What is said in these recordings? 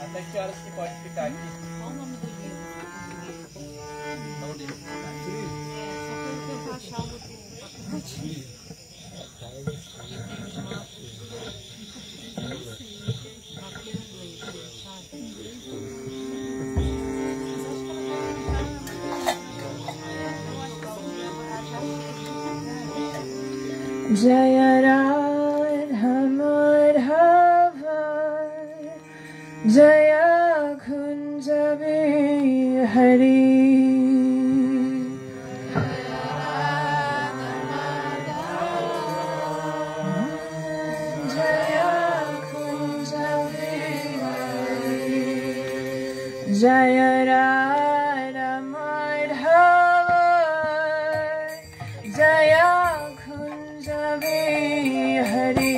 Até que horas que pode ficar aqui? Qual o nome do livro? Não livro. Só para eu tentar achar o aplicativo. Jaya Radha Madhava Jaya Kunja Bihari Jaya Kunja Bihari Jaya Radha Madhava Jaya Kunja Bihari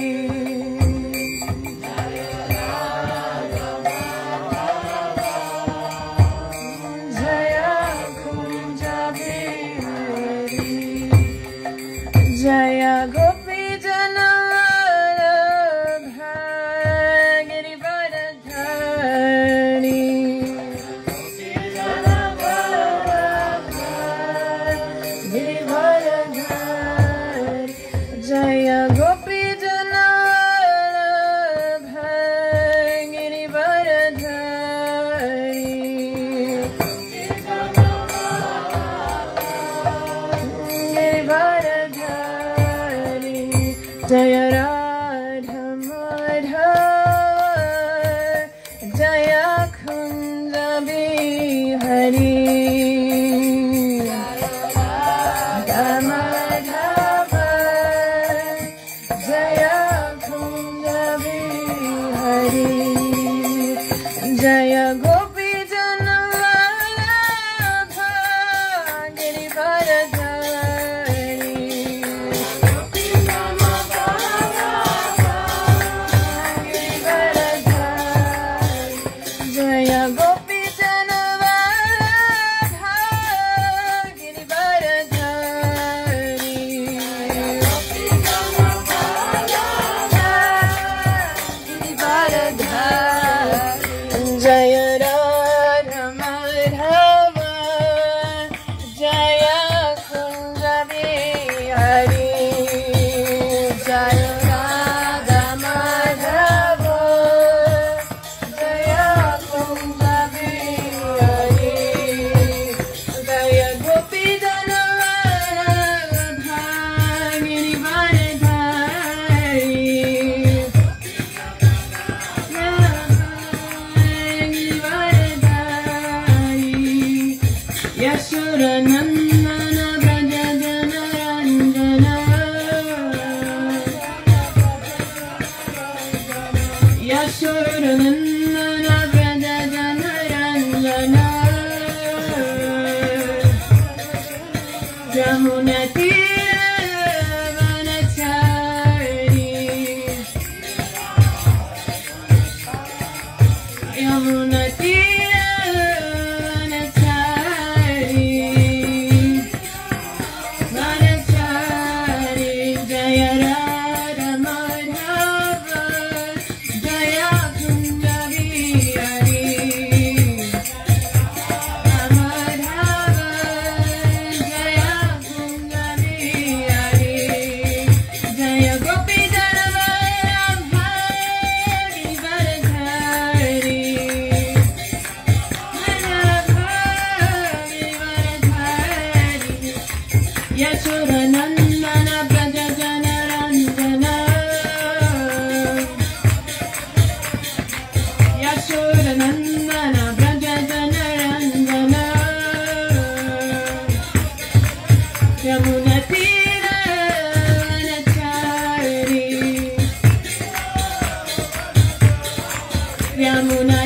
Jaya Gopi Janalabha Girivardhari Girivardhari Jaya Gopi Janalabha Girivardhari Jaya Radha Madhava Jaya Kunja Bihari Radha Madhava Jaya Kunja Bihari Jaya Gopi Janalabha Girivardhari Jaya Gopi Janalabha Girivardhari Jaya Radha Madhava Jaya Kunja Bihari Jaya Radha Madhava Jaya Kunja Bihari Jaya Gopi Janalabha Girivardhari Yashoda Nandana Braja Janaranjana Yashoda Nandana Braja Janaranjana Jamuna Vanachari Yamuna Jaya Radha Madhava Jaya Kunja Bihari Madhava Jaya Kunja Bihari Jaya Gopi Janalabha Girivardhari Yashoda Nandana Braja Janaranjana Yashoda Nandana Braja Janaranjana Yamuna Vanachari Yamuna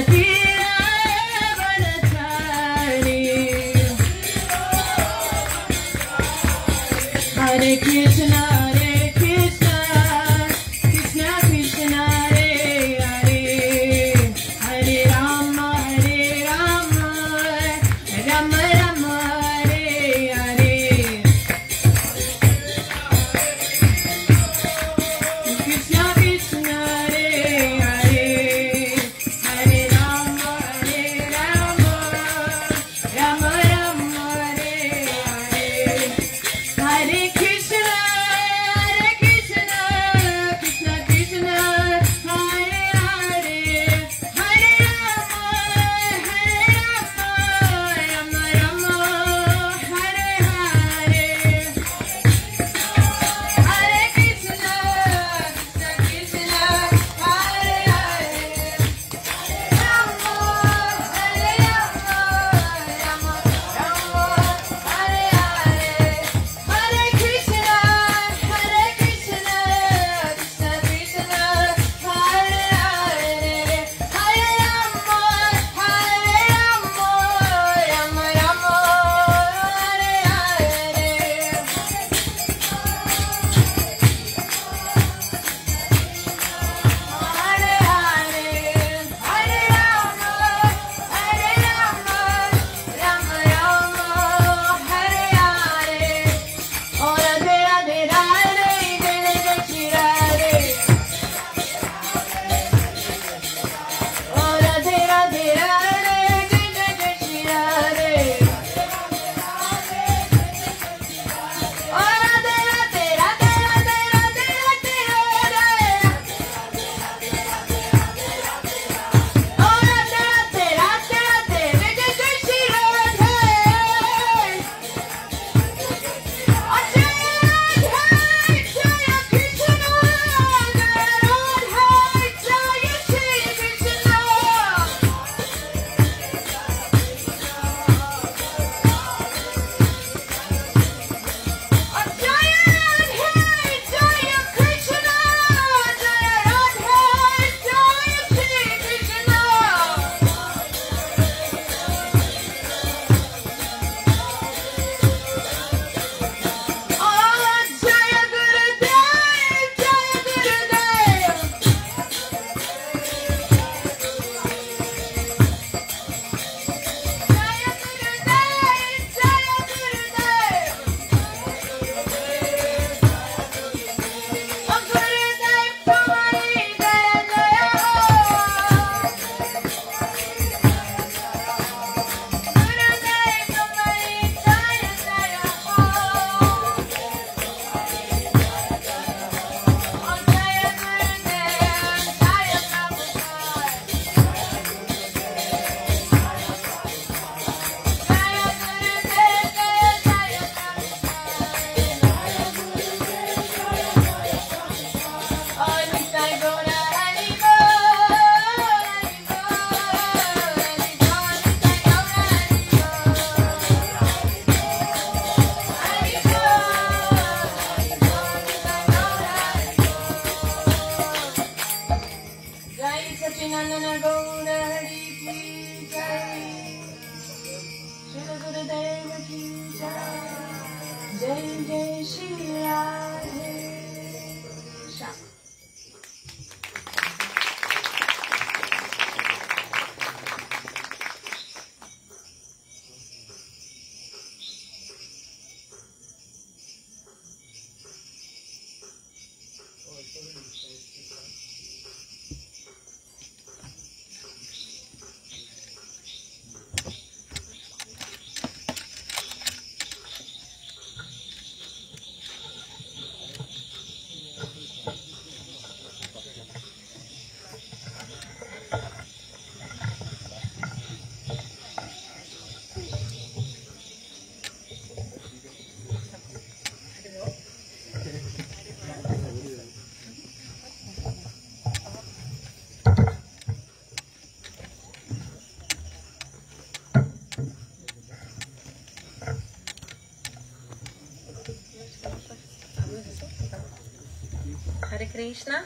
Krishna.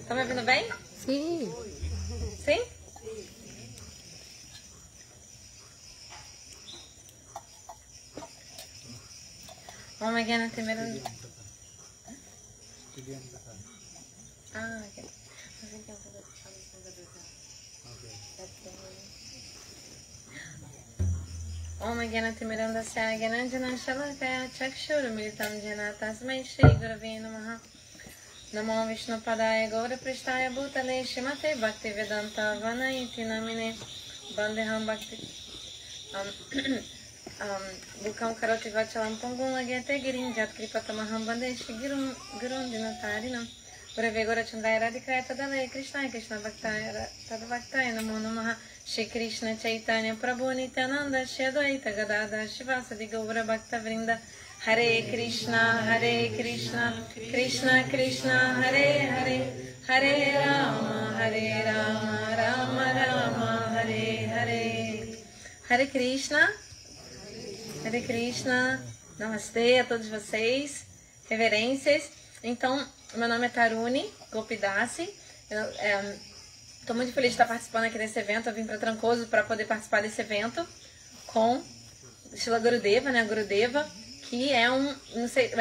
Tá me ouvindo bem? Sim. Sim? Om Gana Timiranda. Ah, ok. Om Gana Timiranda Sya Gananjana Shalakaya Chakshura Militam Jana Tasmai Shri Gurave Namaha. Namo Vishnu Padaya Gaura Pristaya Bhutale Shrimate Bhakti Vedanta Vanayati Namine Bandeham Bhakti Bukam Karoti Vachalam Pongum Lagete Girin Jat Kripatamaham Bande Shri Gurun Dinatarinam Gurave Gaura Chandaya Radhikaya Tadale Krishna Krishna Bhaktaya Tadavaktaya Namo Namaha Shri Krishna Chaitanya Prabhu Nityananda Shri Advaita Gadada Shivasadi Gaura Bhakta Vrinda Hare Krishna, Krishna Krishna, Hare Hare, Hare Rama, Rama Rama, Hare Hare. Hare Krishna, Namastê a todos vocês, reverências. Então, meu nome é Taruni Gopidasi. Estou muito feliz de estar participando aqui desse evento. Eu vim para Trancoso para poder participar desse evento com Srila Gurudeva, né? Gurudeva, que é não sei,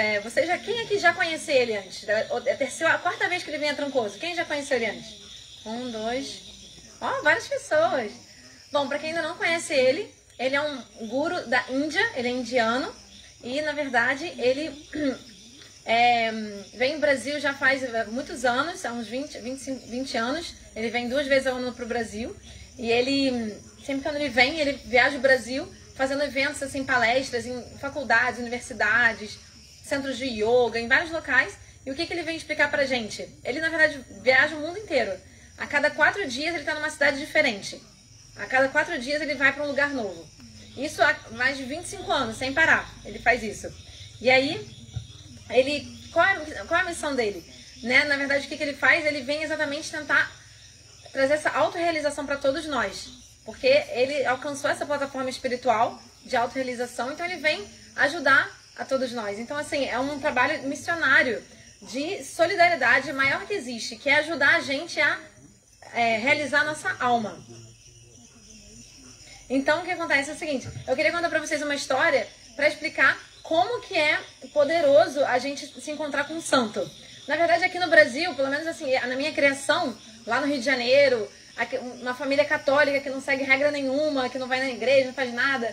quem aqui já conheceu ele antes? É a quarta vez que ele vem a Trancoso. Quem já conheceu ele antes? 1, 2, várias pessoas. Bom, para quem ainda não conhece ele é um guru da Índia, ele é indiano e, na verdade, ele vem no Brasil já faz muitos anos, há uns 20 anos. Ele vem 2 vezes ao ano para o Brasil e ele, sempre que ele vem, ele viaja o Brasil fazendo eventos, assim, palestras em faculdades, universidades, centros de yoga, em vários locais. E o que ele vem explicar pra gente? Ele, na verdade, viaja o mundo inteiro. A cada 4 dias ele está numa cidade diferente. A cada 4 dias ele vai para um lugar novo. Isso há mais de 25 anos, sem parar. Ele faz isso. E aí, qual é a missão dele? Né? Na verdade, o que ele faz? Ele vem exatamente tentar trazer essa autorrealização para todos nós. Porque ele alcançou essa plataforma espiritual de autorrealização, então ele vem ajudar a todos nós. Então, assim, é um trabalho missionário de solidariedade maior que existe, que é ajudar a gente a realizar a nossa alma. Então, o que acontece é o seguinte, eu queria contar pra vocês uma história para explicar como que é poderoso a gente se encontrar com um santo. Na verdade, aqui no Brasil, pelo menos assim, na minha criação, lá no Rio de Janeiro, uma família católica que não segue regra nenhuma, que não vai na igreja, não faz nada.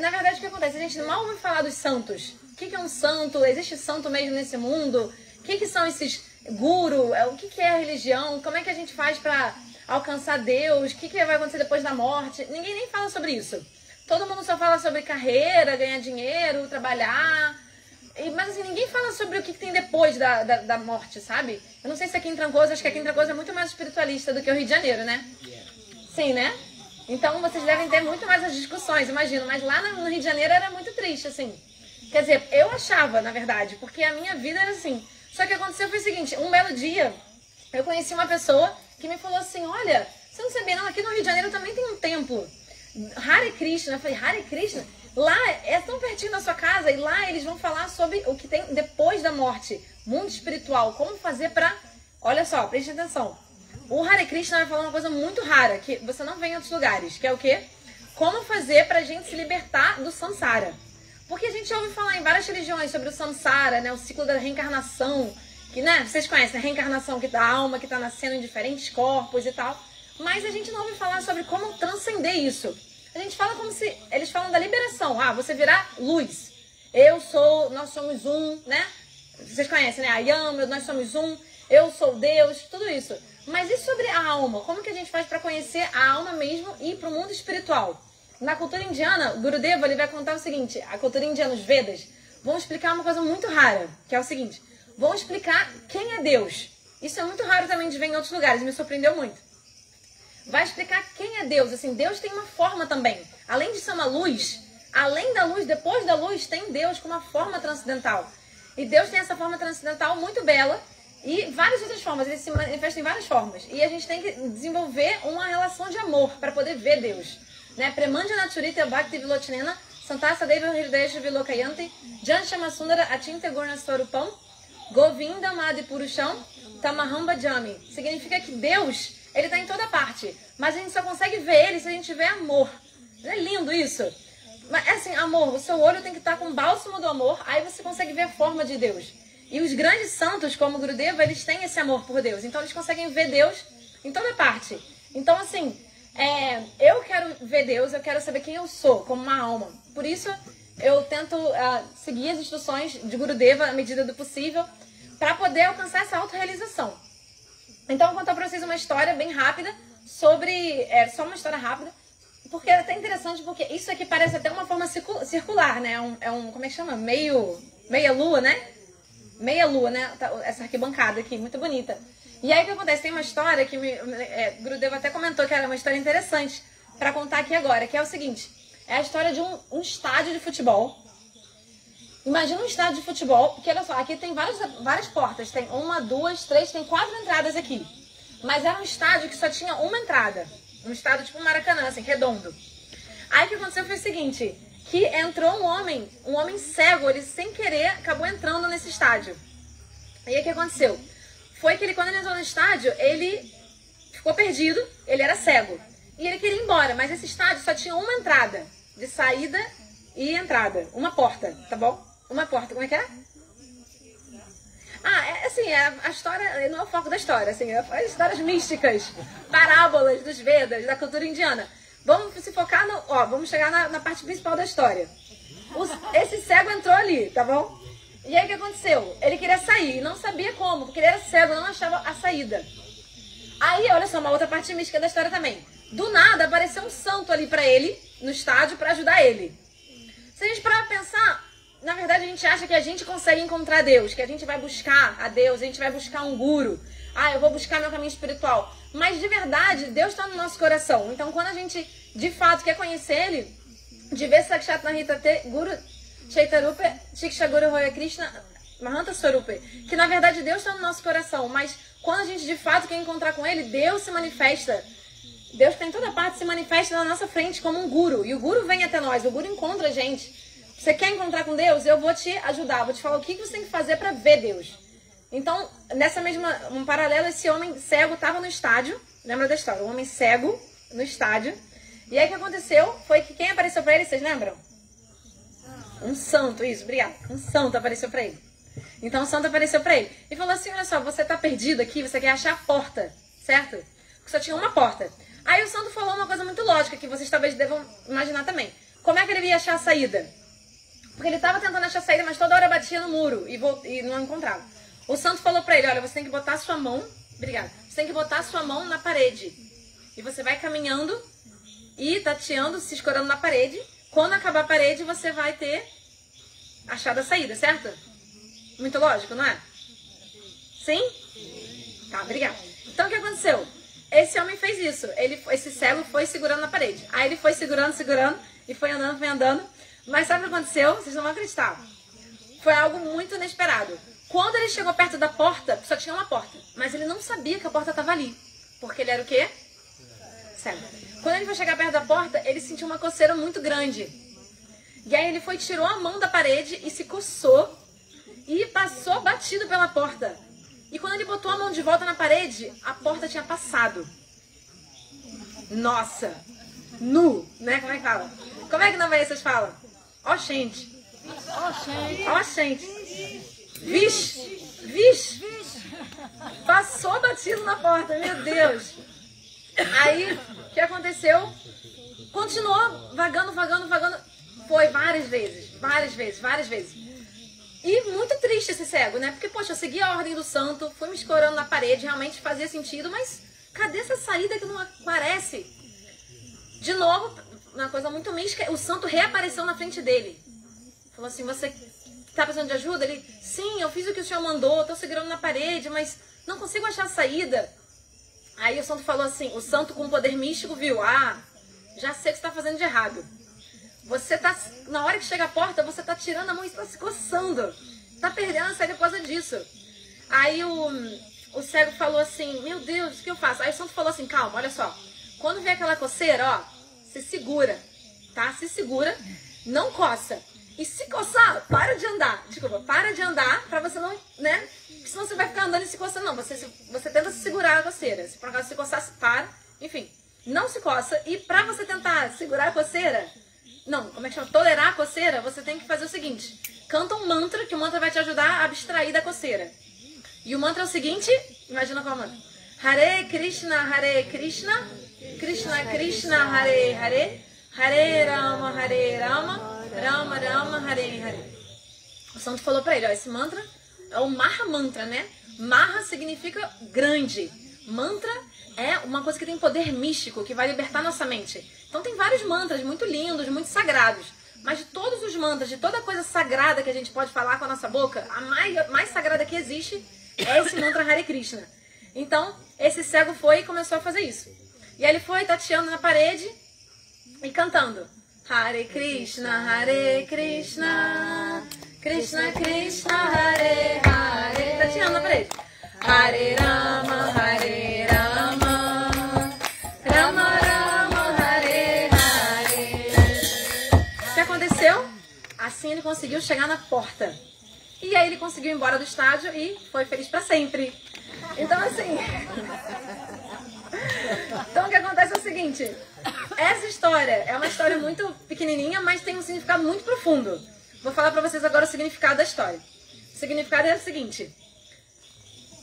Na verdade, o que acontece? A gente mal ouve falar dos santos. O que é um santo? Existe santo mesmo nesse mundo? O que são esses guru? O que é a religião? Como é que a gente faz para alcançar Deus? O que vai acontecer depois da morte? Ninguém nem fala sobre isso. Todo mundo só fala sobre carreira, ganhar dinheiro, trabalhar. Mas assim, ninguém fala sobre o que tem depois da morte, sabe? Eu não sei se aqui em Trancoso, acho que aqui em Trancoso é muito mais espiritualista do que o Rio de Janeiro, né? Sim, né? Então vocês devem ter muito mais as discussões, imagino. Mas lá no Rio de Janeiro era muito triste, assim. Quer dizer, eu achava, na verdade, porque a minha vida era assim. Só que aconteceu foi o seguinte, um belo dia, eu conheci uma pessoa que me falou assim, olha, você não sabia não, aqui no Rio de Janeiro também tem um templo. Hare Krishna. Eu falei, Hare Krishna? Lá é tão pertinho da sua casa e lá eles vão falar sobre o que tem depois da morte, mundo espiritual, como fazer pra... Olha só, preste atenção. O Hare Krishna vai falar uma coisa muito rara, que você não vê em outros lugares, que é o quê? Como fazer pra gente se libertar do samsara. Porque a gente ouve falar em várias religiões sobre o samsara, né, o ciclo da reencarnação, que, né, vocês conhecem a reencarnação que da alma, que tá nascendo em diferentes corpos e tal, mas a gente não ouve falar sobre como transcender isso. A gente fala como se... Eles falam da liberação. Ah, você virar luz. Nós somos um, né? Vocês conhecem, né? Nós somos um. Eu sou Deus, tudo isso. Mas e sobre a alma? Como que a gente faz para conhecer a alma mesmo e ir para o mundo espiritual? Na cultura indiana, o Gurudeva, ele vai contar o seguinte. A cultura indiana, os Vedas, vão explicar uma coisa muito rara. Que é o seguinte. Vão explicar quem é Deus. Isso é muito raro também de ver em outros lugares. Me surpreendeu muito. Vai explicar quem é Deus. Assim, Deus tem uma forma também. Além de ser uma luz, além da luz, depois da luz, tem Deus com uma forma transcendental. E Deus tem essa forma transcendental muito bela e várias outras formas. Ele se manifesta em várias formas. E a gente tem que desenvolver uma relação de amor para poder ver Deus. Né? Premandjana Churita Bhakti Vilochinena Santasa Deva Hirdesha Vilokayanti Janshama Sundara Achinte Gurna Swarupam Govinda Madi Purusham Tamahamba Jami. Significa que Deus, ele tá em toda parte. Mas a gente só consegue ver ele se a gente tiver amor. Não é lindo isso? Mas assim, amor, o seu olho tem que estar com o bálsamo do amor, aí você consegue ver a forma de Deus. E os grandes santos, como Gurudeva, eles têm esse amor por Deus. Então eles conseguem ver Deus em toda parte. Então assim, eu quero ver Deus, eu quero saber quem eu sou como uma alma. Por isso eu tento seguir as instruções de Gurudeva à medida do possível para poder alcançar essa autorrealização. Então eu vou contar para vocês uma história bem rápida sobre... só uma história rápida. Porque é até interessante, porque isso aqui parece até uma forma circular, né? Como é que chama? Meia lua, né? Meia lua, né? Essa arquibancada aqui, muito bonita. E aí o que acontece? Tem uma história que Gurudeva até comentou que era uma história interessante para contar aqui agora, que é o seguinte. É a história de um estádio de futebol. Imagina um estádio de futebol, porque olha só, aqui tem várias portas. Tem 1, 2, 3, tem 4 entradas aqui. Mas era um estádio que só tinha uma entrada. Um estádio tipo um Maracanã, assim, redondo. Aí o que aconteceu foi o seguinte, que entrou um homem cego, ele sem querer acabou entrando nesse estádio. E aí o que aconteceu? Foi que ele, quando ele entrou no estádio, ele ficou perdido, ele era cego. E ele queria ir embora, mas esse estádio só tinha uma entrada, de saída e entrada. Uma porta, tá bom? Uma porta, como é que é? Assim, a história não é o foco da história, assim, as histórias místicas, parábolas dos Vedas, da cultura indiana. Vamos se focar vamos chegar na parte principal da história. Esse cego entrou ali, tá bom? E aí o que aconteceu? Ele queria sair, não sabia como, porque ele era cego, não achava a saída. Aí, olha só, uma outra parte mística da história também. Do nada, apareceu um santo ali pra ele, no estádio, pra ajudar ele. Se a gente parar pra pensar... Na verdade, a gente acha que a gente consegue encontrar Deus, que a gente vai buscar a Deus, a gente vai buscar um guru. Eu vou buscar meu caminho espiritual. Mas, de verdade, Deus está no nosso coração. Então, quando a gente, de fato, quer conhecer Ele, de ver Sakshat Nahitate Guru Chaitarupe, Shiksha Guru Hoya Krishna Mahanta Swarupe, que, na verdade, Deus está no nosso coração. Mas, quando a gente, de fato, quer encontrar com Ele, Deus se manifesta. Deus está em toda parte, se manifesta na nossa frente como um guru. E o guru vem até nós, o guru encontra a gente. Você quer encontrar com Deus? Eu vou te ajudar, vou te falar o que você tem que fazer para ver Deus. Então, um paralelo, esse homem cego estava no estádio, lembra da história? Um homem cego no estádio. E aí o que aconteceu foi que quem apareceu para ele, vocês lembram? Um santo, isso, obrigada. Um santo apareceu para ele. Então o santo apareceu para ele e falou assim, olha só, você tá perdido aqui, você quer achar a porta, certo? Porque só tinha uma porta. Aí o santo falou uma coisa muito lógica, que vocês talvez devam imaginar também. Como é que ele ia achar a saída? Porque ele estava tentando achar a saída, mas toda hora batia no muro e não encontrava. O santo falou pra ele, olha, você tem que botar a sua mão... Obrigada. Você tem que botar a sua mão na parede. E você vai caminhando e tateando, se escorando na parede. Quando acabar a parede, você vai ter achado a saída, certo? Muito lógico, não é? Sim? Tá, obrigada. Então, o que aconteceu? Esse homem fez isso. Esse cego foi segurando na parede. Aí ele foi segurando, e foi andando. Mas sabe o que aconteceu? Vocês não vão acreditar. Foi algo muito inesperado. Quando ele chegou perto da porta, só tinha uma porta. Mas ele não sabia que a porta estava ali. Porque ele era o quê? Cego. Quando ele foi chegar perto da porta, ele sentiu uma coceira muito grande. E aí ele tirou a mão da parede e se coçou. E passou batido pela porta. E quando ele botou a mão de volta na parede, a porta tinha passado. Nossa! Nu, né? Como é que fala? Como é que na Bahia vocês falam? Ó, gente. Ó, gente. Vixe. Passou batido na porta, meu Deus. Aí, o que aconteceu? Continuou vagando. Foi várias vezes. E muito triste esse cego, né? Porque, poxa, eu segui a ordem do santo, fui me escorando na parede, realmente fazia sentido, mas cadê essa saída que não aparece? De novo, uma coisa muito mística, o santo reapareceu na frente dele. Falou assim, você tá precisando de ajuda? Ele, sim, eu fiz o que o senhor mandou, tô segurando na parede, mas não consigo achar a saída. Aí o santo falou assim, o santo com poder místico viu, já sei o que você tá fazendo de errado. Você tá, na hora que chega a porta, você tá tirando a mão e está se coçando. Tá perdendo a saída por causa disso. Aí o cego falou assim, meu Deus, o que eu faço? Aí o santo falou assim, calma, olha só. Quando vier aquela coceira, se segura, tá? Se segura, não coça. E se coçar, para de andar. Desculpa, para de andar pra você não, né? Porque senão você vai ficar andando e se coçando. Não, você tenta se segurar a coceira. Se por acaso se coçar, para. Enfim, não se coça. E pra você tentar segurar a coceira, não, como é que chama? Tolerar a coceira, você tem que fazer o seguinte. Canta um mantra, que o mantra vai te ajudar a abstrair da coceira. E o mantra é o seguinte, imagina qual é o mantra. Hare Krishna, Krishna Krishna, Hare Hare, Hare Rama, Rama Rama, Hare Hare. O santo falou pra ele, ó, esse mantra é o Maha Mantra, né? Maha significa grande. Mantra é uma coisa que tem poder místico, que vai libertar nossa mente. Então tem vários mantras muito lindos, muito sagrados. Mas de todos os mantras, de toda coisa sagrada que a gente pode falar com a nossa boca, a mais sagrada que existe é esse mantra Hare Krishna. Então, esse cego foi e começou a fazer isso. E aí ele foi tateando na parede e cantando. Hare Krishna, Krishna Krishna, Hare Hare. Tateando na parede. Hare Rama, Rama Rama, Hare Hare. O que aconteceu? Assim ele conseguiu chegar na porta. E aí ele conseguiu ir embora do estádio e foi feliz pra sempre. Então assim... Então o que acontece é o seguinte. Essa história é uma história muito pequenininha, mas tem um significado muito profundo. Vou falar pra vocês agora o significado da história. O significado é o seguinte.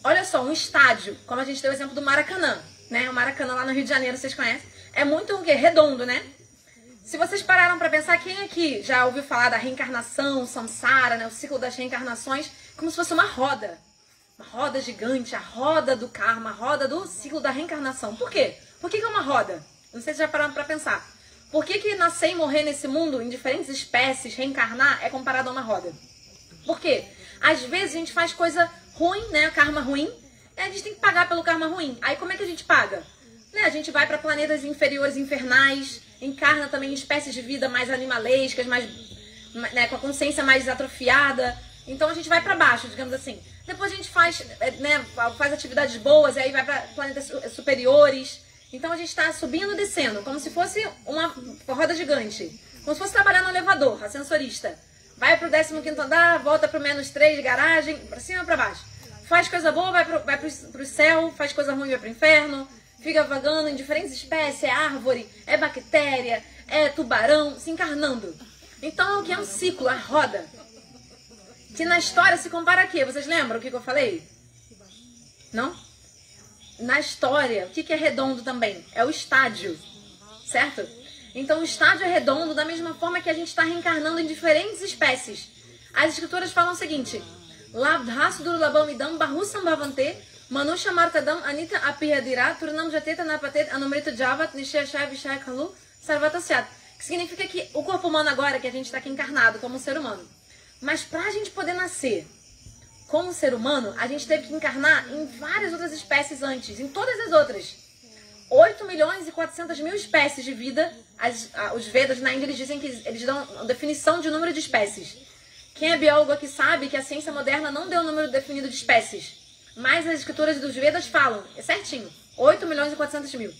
Olha só, um estádio, como a gente deu o exemplo do Maracanã, né? O Maracanã lá no Rio de Janeiro, vocês conhecem? É muito o quê? Redondo, né? Se vocês pararam pra pensar, quem aqui já ouviu falar da reencarnação, samsara, né? O ciclo das reencarnações, como se fosse uma roda. Uma roda gigante, a roda do karma, a roda do ciclo da reencarnação. Por quê? Por que é uma roda? Não sei se já pararam pra pensar. Por que nascer e morrer nesse mundo, em diferentes espécies, reencarnar, é comparado a uma roda? Por quê? Às vezes a gente faz coisa ruim, né? Karma ruim. E a gente tem que pagar pelo karma ruim. Aí como é que a gente paga? Né? A gente vai para planetas inferiores, infernais, encarna também em espécies de vida mais animalescas, mais, né, com a consciência mais atrofiada. Então a gente vai para baixo, digamos assim. Depois a gente faz, né, faz atividades boas, e aí vai para planetas superiores. Então a gente está subindo e descendo, como se fosse uma roda gigante. Como se fosse trabalhar no elevador, ascensorista. Vai pro 15º andar, volta pro -3 de garagem, pra cima e pra baixo. Faz coisa boa, vai pro céu, faz coisa ruim, vai pro inferno. Fica vagando em diferentes espécies, é árvore, é bactéria, é tubarão, se encarnando. Então o que é um ciclo, a roda. Que na história se compara a quê? Vocês lembram o que eu falei? Não? Na história, o que é redondo também? É o estádio, certo? Então o estádio é redondo da mesma forma que a gente está reencarnando em diferentes espécies. As escrituras falam o seguinte: Labdhasudurlabamidam bahusam bhavante manusha martadam anita apihadira turnam jateta napatet anumrita javat nishayashaya vishayakalu sarvatasyat. Que significa que o corpo humano agora, que a gente está aqui encarnado como um ser humano. Mas para a gente poder nascer como ser humano, a gente teve que encarnar em várias outras espécies antes, em todas as outras. 8.400.000 espécies de vida. Os Vedas na Índia, eles dizem que eles dão a definição de número de espécies. Quem é biólogo aqui sabe que a ciência moderna não deu um número definido de espécies. Mas as escrituras dos Vedas falam, é certinho, 8.400.000.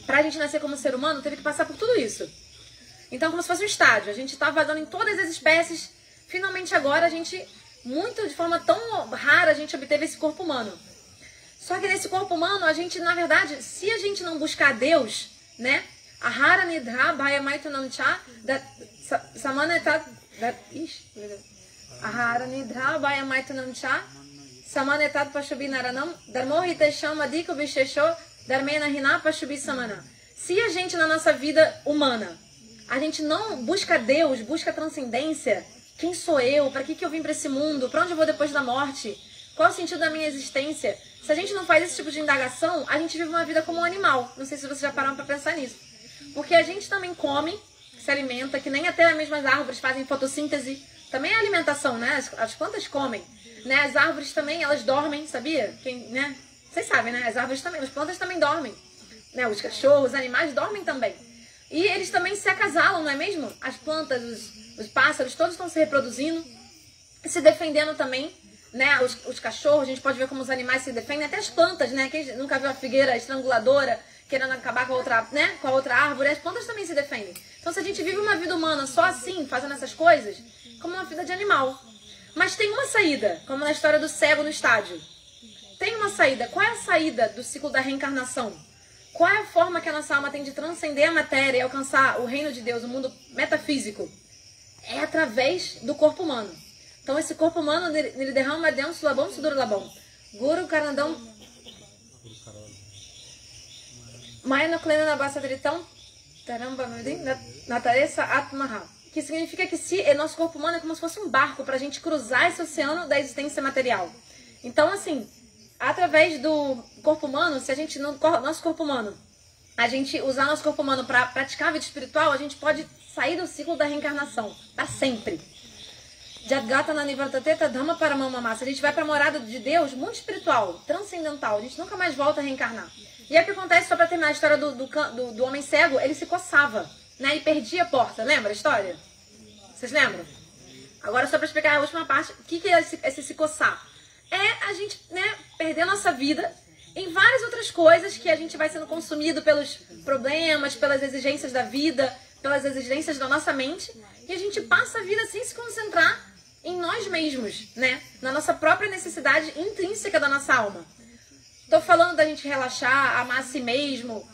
Pra gente nascer como ser humano, teve que passar por tudo isso. Então, como se fosse um estádio. A gente está vagando em todas as espécies. Finalmente agora, a gente, de forma tão rara, a gente obteve esse corpo humano. Só que nesse corpo humano, a gente, na verdade, se a gente não buscar Deus, né? Ahara nidra bhayamaitunamcha samanetat Ahara nidra bhayamaitunamcha samanetat pashabinaranam dharmohitesham adiko vishesho dharmena hina pashubisamana. Se a gente, na nossa vida humana, a gente não busca Deus, busca transcendência, quem sou eu? Para que eu vim para esse mundo? Para onde eu vou depois da morte? Qual é o sentido da minha existência? Se a gente não faz esse tipo de indagação, a gente vive uma vida como um animal. Não sei se vocês já pararam para pensar nisso. Porque a gente também come, se alimenta, que nem até as mesmas árvores fazem fotossíntese. Também é alimentação, né? As plantas comem. Né? As árvores também, elas dormem, sabia? Né? Vocês sabem, né? As árvores também, as plantas também dormem. Né? Os cachorros, os animais dormem também. E eles também se acasalam, não é mesmo? As plantas, os pássaros, todos estão se reproduzindo e se defendendo também, né? Os cachorros, a gente pode ver como os animais se defendem, até as plantas, né? Quem nunca viu a figueira estranguladora querendo acabar com a outra, né, com a outra árvore. As plantas também se defendem. Então, se a gente vive uma vida humana só assim, fazendo essas coisas, como uma vida de animal. Mas tem uma saída, como na história do cego no estádio. Tem uma saída. Qual é a saída do ciclo da reencarnação? Qual é a forma que a nossa alma tem de transcender a matéria e alcançar o reino de Deus, o mundo metafísico? É através do corpo humano. Então, esse corpo humano, ele derrama dentro sulabam, sudurlabam. Guru Karandam. Maya no Klena na Bassa Tritão. Taramba, Nataresa Atmaha. Que significa que se nosso corpo humano é como se fosse um barco para a gente cruzar esse oceano da existência material. Então, assim, através do corpo humano, se a gente, nosso corpo humano, a gente usar nosso corpo humano para praticar a vida espiritual, a gente pode sair do ciclo da reencarnação, para sempre. Jadgata na Nivartateta Dhamma Paramamama. Se a gente vai para a morada de Deus, mundo espiritual, transcendental, a gente nunca mais volta a reencarnar. E é o que acontece, só para terminar a história do homem cego, ele se coçava, né, e perdia a porta. Lembra a história? Vocês lembram? Agora, só para explicar a última parte, o que é esse se coçar? É a gente, né, perder a nossa vida em várias outras coisas que a gente vai sendo consumido pelos problemas, pelas exigências da vida, pelas exigências da nossa mente, e a gente passa a vida sem se concentrar em nós mesmos, né? Na nossa própria necessidade intrínseca da nossa alma. Tô falando da gente relaxar, amar a si mesmo,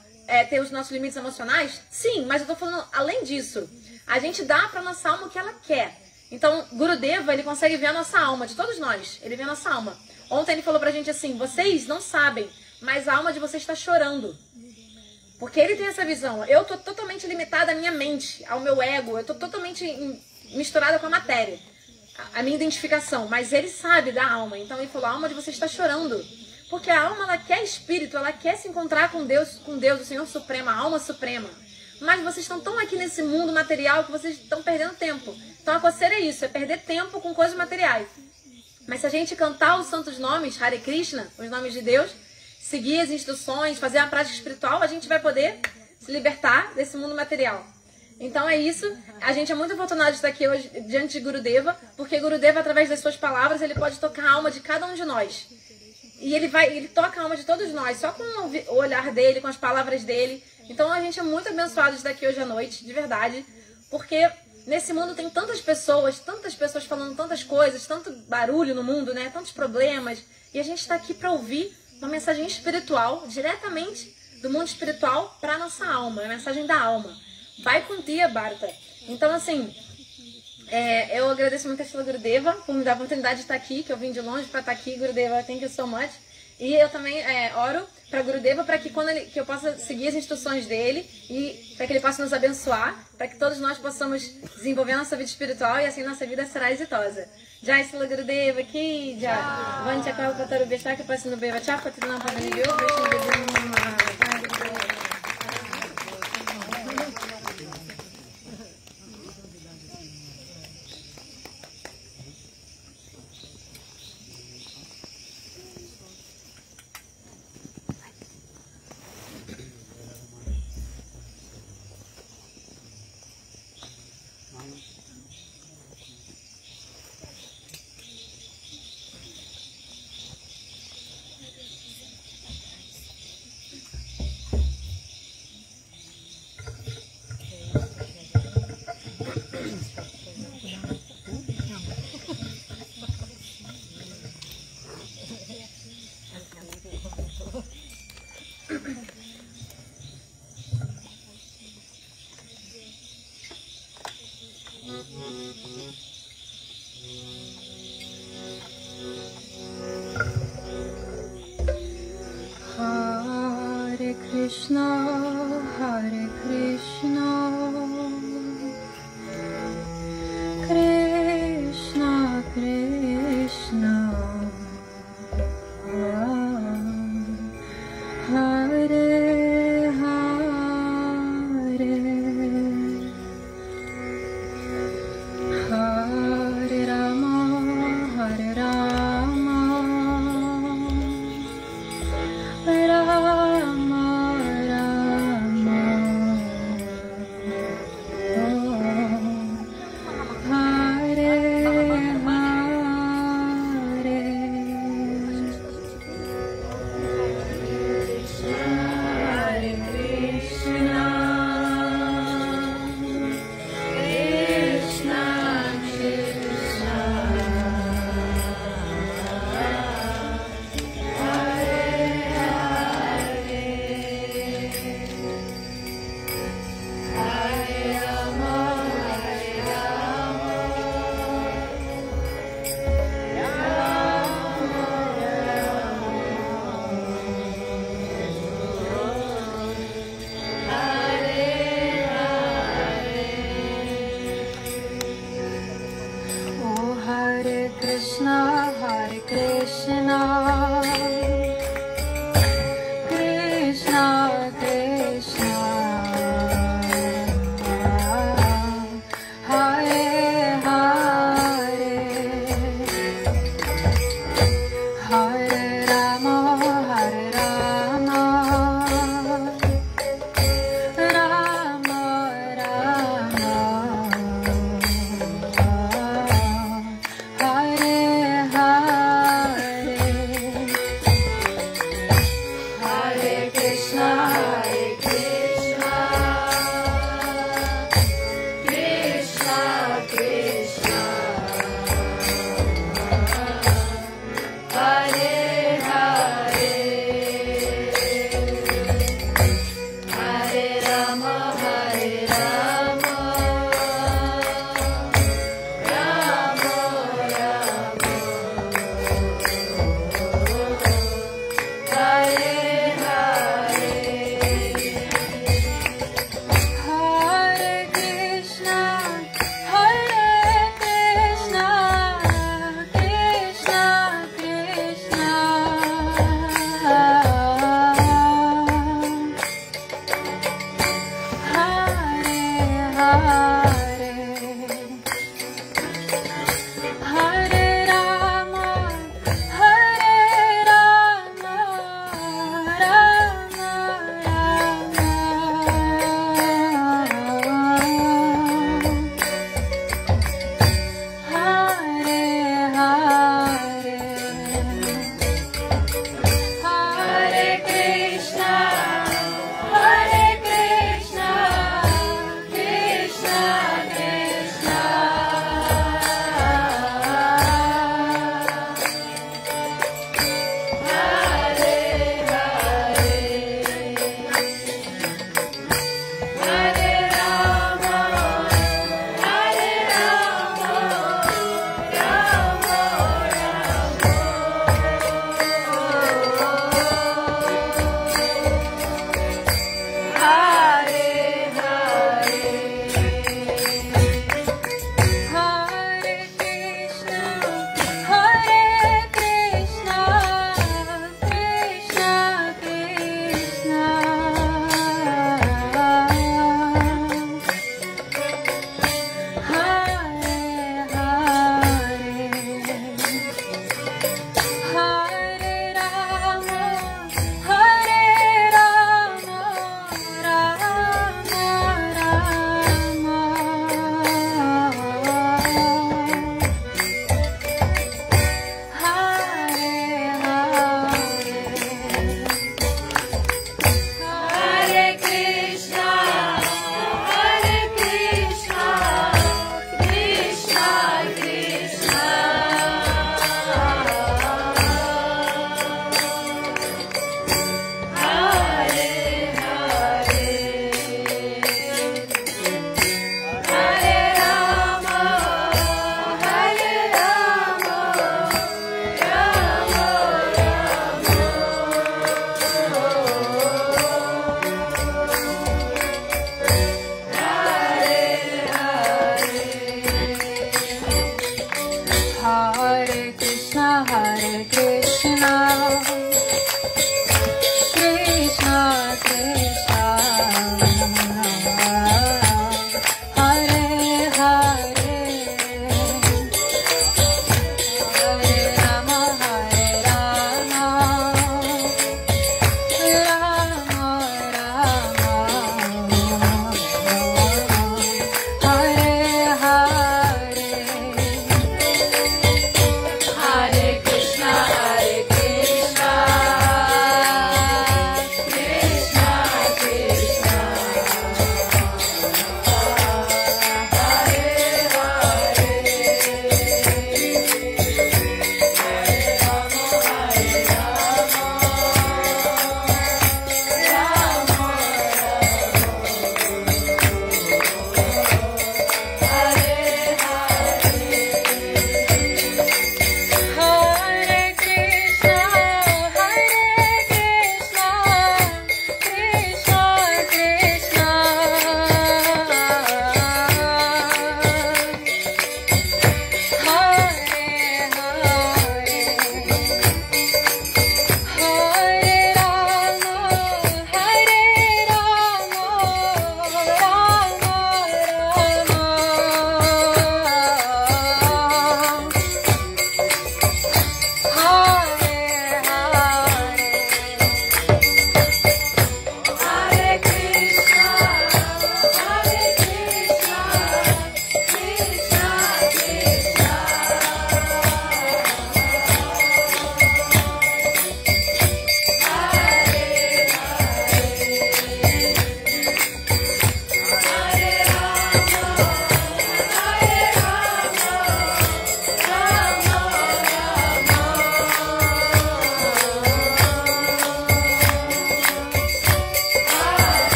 ter os nossos limites emocionais? Sim, mas eu tô falando além disso. A gente dá pra nossa alma o que ela quer. Então, Gurudeva, ele consegue ver a nossa alma, de todos nós. Ele vê a nossa alma. Ontem ele falou pra gente assim, vocês não sabem, mas a alma de vocês está chorando. Porque ele tem essa visão. Eu tô totalmente limitada à minha mente, ao meu ego. Eu tô totalmente misturada com a matéria. A minha identificação. Mas ele sabe da alma. Então ele falou, a alma de vocês está chorando. Porque a alma, ela quer espírito, ela quer se encontrar com Deus, o Senhor Supremo, a alma suprema. Mas vocês estão tão aqui nesse mundo material que vocês estão perdendo tempo. Então a coceira é isso, é perder tempo com coisas materiais. Mas se a gente cantar os santos nomes, Hare Krishna, os nomes de Deus, seguir as instruções, fazer a prática espiritual, a gente vai poder se libertar desse mundo material. Então é isso. A gente é muito afortunado de estar aqui hoje diante de Gurudeva, porque Gurudeva, através das suas palavras, ele pode tocar a alma de cada um de nós. E ele toca a alma de todos nós, só com o olhar dele, com as palavras dele. Então a gente é muito abençoado de estar aqui hoje à noite, de verdade, porque nesse mundo tem tantas pessoas falando tantas coisas, tanto barulho no mundo, né? Tantos problemas. E a gente está aqui para ouvir uma mensagem espiritual, diretamente do mundo espiritual para a nossa alma, a mensagem da alma. Vai com tia, Bharata. Então, assim, eu agradeço muito a Shila Gurudeva por me dar a oportunidade de estar aqui, que eu vim de longe para estar aqui. Gurudeva, thank you so much. E eu também oro para Gurudeva para que que eu possa seguir as instruções dele e para que ele possa nos abençoar, para que todos nós possamos desenvolver a nossa vida espiritual e assim nossa vida será exitosa. Jai Shila Gurudeva aqui, já. Vamos checar o Pataru Bechá, que passa no Beva Chá, Patrinão para mim, viu? Hare Krishna, Krishna Krishna, Hare Hare, Hare Rama, Hare Rama, Rama Rama, Hare Hare, Hare Rama, Hare Rama, Rama Rama, Hare Hare, Hare Krishna, Krishna Krishna,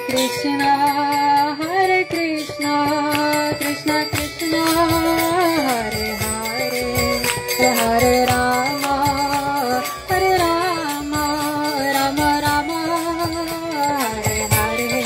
Krishna, Hare Krishna, Krishna Krishna, Hare Hare, Hare Rama, Hare Rama, Rama Rama, Hare Hare.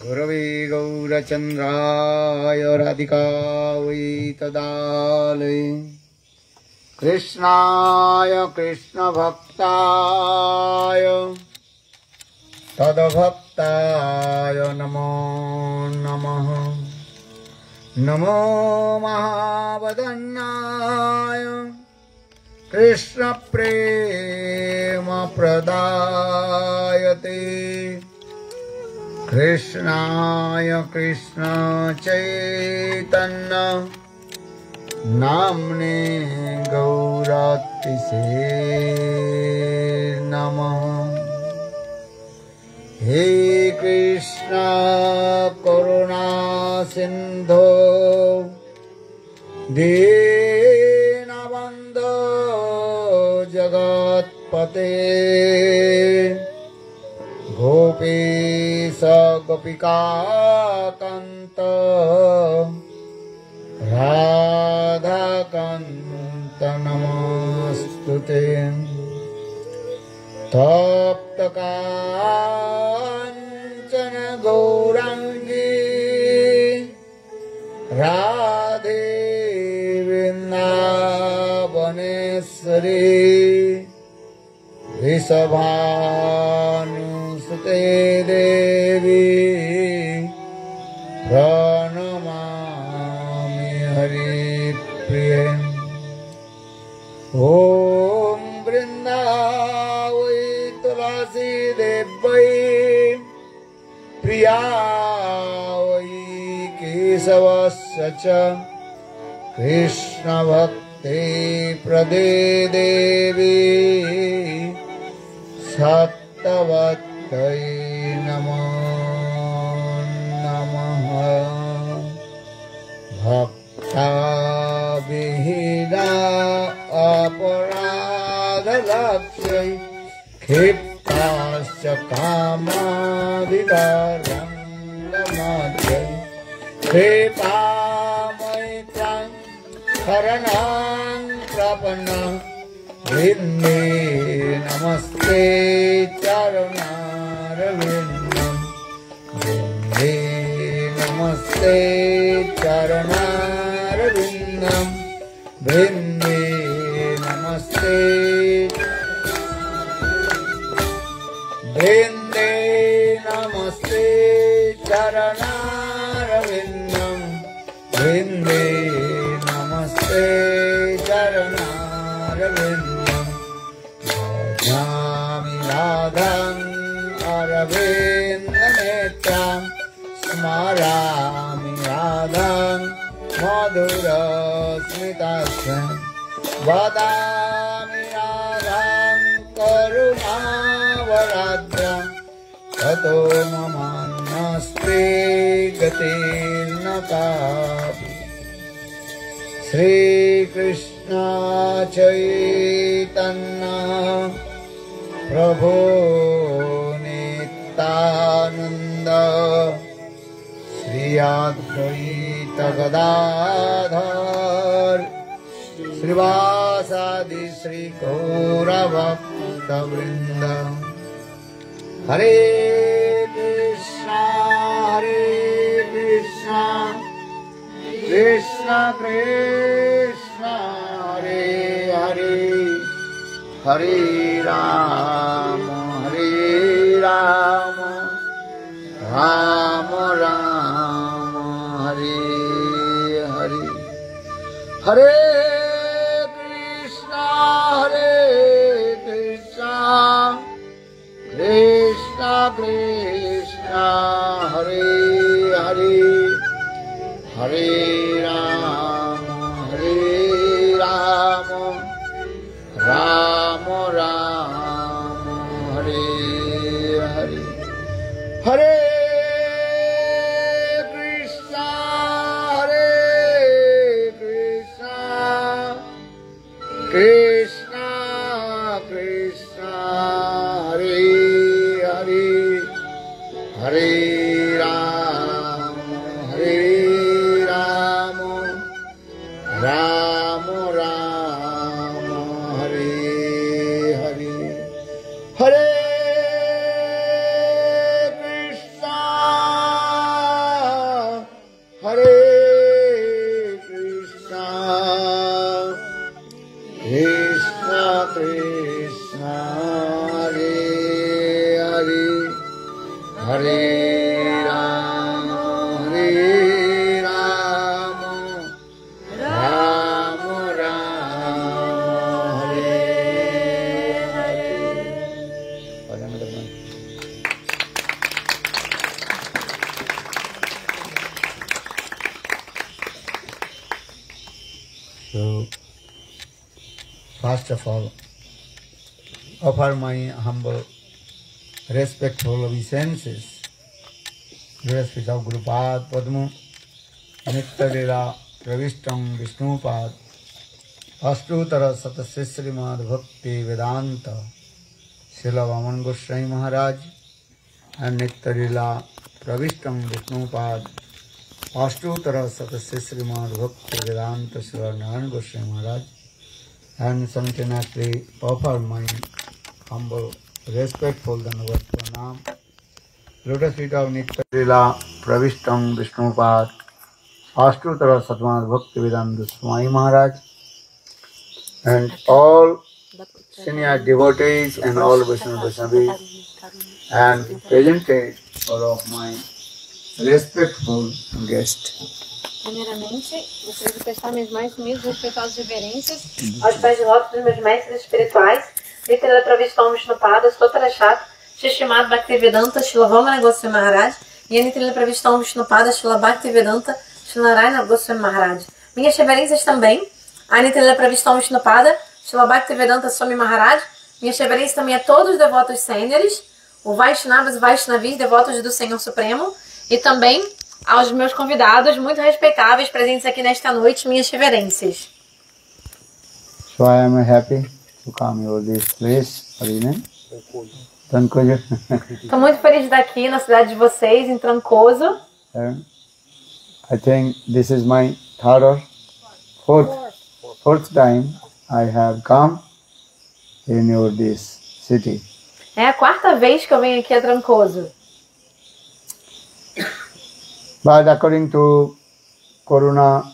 गुरवे गौरचन्द्राय राधिकायै तदालये कृष्णाय कृष्णभक्ताय तद्भक्ताय नमो नमः। नमो महावदन्नाय कृष्णप्रेमप्रदायते कृष्णाय कृष्ण चैतन्य नाम्ने गौरतिसे नमः। हे कृष्ण करुणा सिंधो दीनबन्धो जगत्पते गोपीश गोपिकान्त राधाकान्त नमोस्तुते। तप्तकाञ्चन गौराङ्गी राधे वृन्दावनेश्वरी वृषभानुसुते देवी प्रणमामि हरिप्रिये। ॐ वृन्दावै तुलसी देव्यै प्रियायै केशवस्य च कृष्णभक्ते प्रदे देवी सत्यवत्यै नमो नमः। भक्ताविहीना अपराधलक्ष्यै क्षिप्ताश्च कामाधिकारङ्गमध्यै कृपामयि त्वां शरणां प्रपन्ना वृन्दे नमस्ते चरणारविन्दं वृन्दे नमस्ते चरणारविन्दं वृन्दे नमस्ते वृन्दे नमस्ते चरणारविन्दं वृन्दे नमस्ते चरणारविन्दं भजामि राधां अरविन्दनेत्रां स्मरामि राधां मधुरस्मिताख्यां वदामि राधां करुणावराद्रां ततो ममान्यस्ते गतिर्न कापि। श्रीकृष्ण चैतन्य प्रभो नित्यानन्द श्री अद्वैत गदाधर Shrivas Srivasadi Sri Gaura Bhakta Vrinda. Hare Krishna, Krishna Krishna, Hare Hare, Hare Rama, Rama Rama, Hare Hare. Hare Krishna, Krishna Krishna, Hare Hare, Hare Rama, Rama Rama, Hare Hare. Hare Krishna, Krishna Krishna, Hare Hare, Hare Rama, Rama Rama, Hare Hare. Hare Krishna, Krishna Krishna, Hare Hare, Hare Rama, Rama Rama, Hare Hare. So, first of all, offer my humble, respectful obeisances to the feet of Gurupad Padma, Nitya-lila Pravishtam Vishnupad, Ashtutara Satasisrimad Bhakti Vedanta, Srila Vaman Goswami Maharaj, and Nitya-lila Pravishtam Vishnupad, Ashtutara Satasisrimad Bhakti Vedanta, Srila Narayan Goswami Maharaj, and simultaneously offer my humble, respectful Dandavat Pranam, lotus feet of Nitya-lila Pravishtam Vishnupad, Ashtutara Satmad Bhaktivedanta Swami Maharaj, and all senior devotees and all Vaishnavas, and presented all of my respectful guests. Primeiramente, gostaria de prestar minhas mais humildes e respeitosas reverências aos pés de lótus dos meus mestres espirituais, Nitya-lila Pravishtam Vishnupada, Stotarachat, Shishimad Bhaktivedanta, Srila Vamana Goswami Maharaj, e a Nitya-lila Pravishtam Vishnupada, Srila Bhaktivedanta, Srila Narayana Goswami Maharaj. Minhas reverências também a Nitya-lila Pravishtam Vishnupada, Srila Bhaktivedanta Swami Maharaj. Minhas reverências também a todos os devotos sêniores, o Vaishnavas e Vaishnavis, devotos do Senhor Supremo, e também aos meus convidados muito respeitáveis presentes aqui nesta noite, minhas reverências. So I am happy to come to this place, Arine. Trancoso. Estou muito feliz de estar aqui na cidade de vocês, em Trancoso. I think this is my third or fourth time I have come in this city. É a quarta vez que eu venho aqui a Trancoso. But according to Corona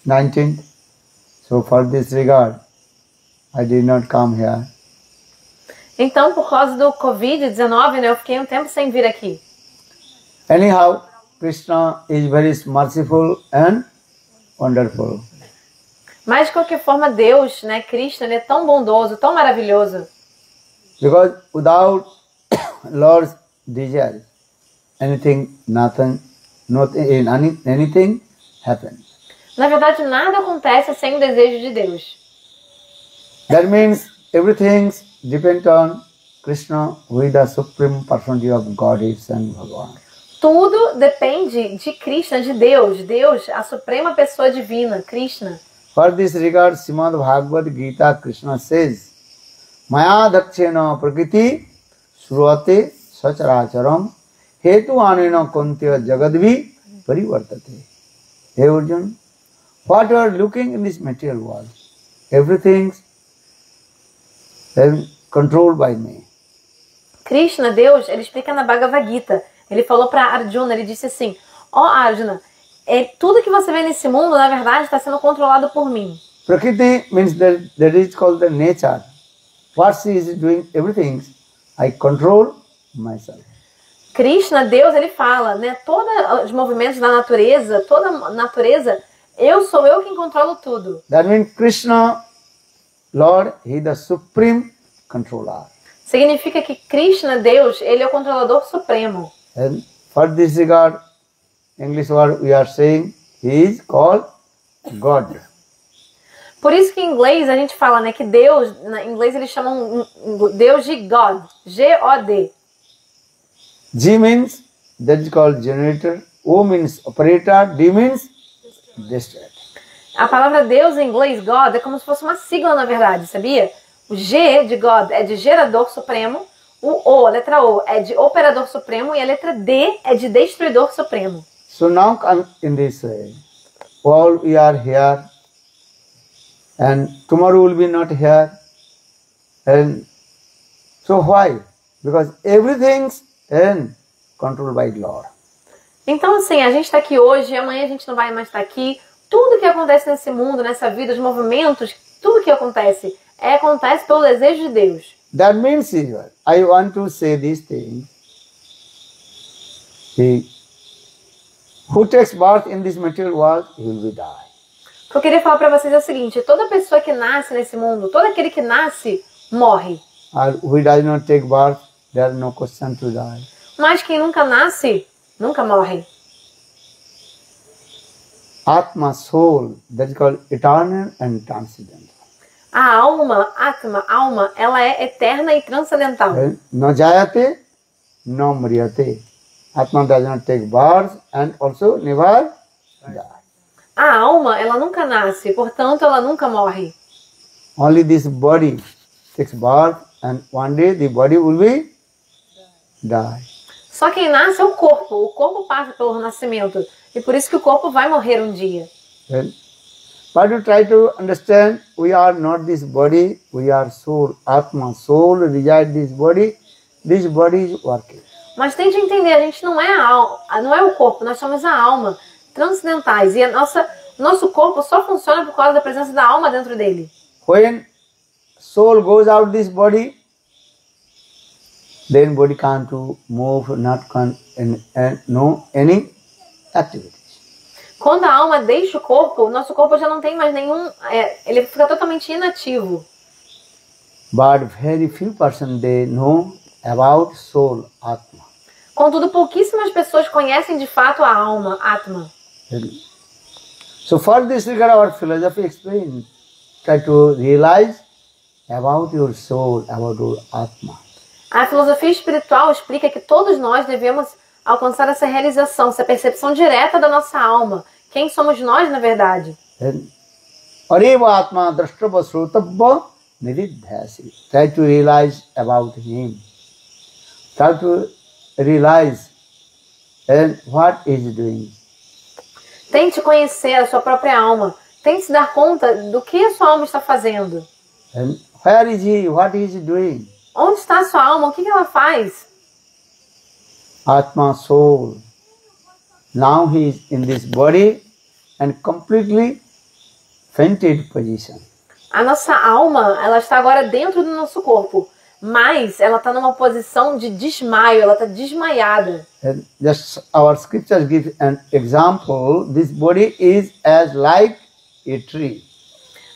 19, so for this regard, I did not come here. Então, por causa do Covid-19, né, eu fiquei um tempo sem vir aqui. Anyhow, Krishna is very merciful and wonderful. Mas de qualquer forma, Deus, né, Krishna, ele é tão bondoso, tão maravilhoso. Because without Lord's desire, anything happens. Na verdade, nada acontece sem o desejo de Deus. That means everything depends on Krishna, who is the supreme personality of Godhead and Bhagavan. Tudo depende de Krishna, de Deus. Deus, a suprema pessoa divina, Krishna. For this regard, Srimad Bhagavad Gita, Krishna says, Maya dakshena prakriti surate sacharacharam hetu anena kuntya jagadvi parivartate. Hey Arjuna, what you are looking in this material world, everything is controlled by me. Krishna, Deus, ele explica na Bhagavad Gita. Ele falou para Arjuna, ele disse assim: ó Arjuna, tudo que você vê nesse mundo, na verdade, está sendo controlado por mim. Prakriti means that is called the nature. What she is doing, everything, I control myself. Krishna, Deus, ele fala, né? Todos os movimentos da natureza, toda a natureza, sou eu quem controlo tudo. That means Krishna, Lord, He is the supreme controller. Significa que Krishna, Deus, ele é o controlador supremo. And for this regard, English word we are saying, He is called God. Por isso que em inglês a gente fala, né, que Deus, em inglês eles chamam Deus de God, G-O-D. G means, that is called generator, O means operator, D means destroyer. A palavra Deus em inglês, God, é como se fosse uma sigla, na verdade, sabia? O G de God é de gerador supremo, a letra O, é de operador supremo e a letra D é de destruidor supremo. So now in this way, all we are here, and tomorrow will be not here, and so why? Because everything's controlled by Lord. Então, assim, a gente está aqui hoje e amanhã a gente não vai mais estar aqui. Tudo que acontece nesse mundo, nessa vida, os movimentos, tudo que acontece pelo desejo de Deus. That means, I want to say this thing. Who takes birth in this material world, he will be die. O que eu queria falar para vocês é o seguinte: toda pessoa que nasce nesse mundo, todo aquele que nasce, morre. Or who does not take birth, there is no question to die. Mas quem nunca nasce, nunca morre. Atma, soul, that is called eternal and transcendental. A alma, alma, ela é eterna e transcendental. No jayate, no mriyate. Atma does not take birth and also never die. A alma, ela nunca nasce, portanto, ela nunca morre. Only this body takes birth and one day the body will be die. Só quem nasce é o corpo. O corpo passa pelo nascimento. E por isso que o corpo vai morrer um dia. But you try to understand, we are not this body, we are soul, Atma, soul resides this body is working. Mas tente entender, a gente não é o corpo, nós somos a alma, transcendentais. E nosso corpo só funciona por causa da presença da alma dentro dele. When soul goes out this body, then body can't move, no any activity. Quando a alma deixa o corpo, o nosso corpo já não tem mais ele fica totalmente inativo. But very few persons they know about soul, Atma. Contudo, pouquíssimas pessoas conhecem de fato a alma, Atma. So for this regard, our philosophy explains, try to realize about your soul, about your Atma. A filosofia espiritual explica que todos nós devemos alcançar essa realização, essa percepção direta da nossa alma. Quem somos nós, na verdade? Areva Atma drashtava srotabha niridhyasi. Try to realize about him. Try to realize what he is doing. Tente conhecer a sua própria alma. Tente se dar conta do que a sua alma está fazendo. And where is he? What is he doing? Onde está a sua alma? O que ela faz? Atma, soul. Now he is in this body and completely fainted position. A nossa alma, ela está agora dentro do nosso corpo, mas ela está numa posição de desmaio, ela está desmaiada. And just our scriptures give an example. This body is as like a tree.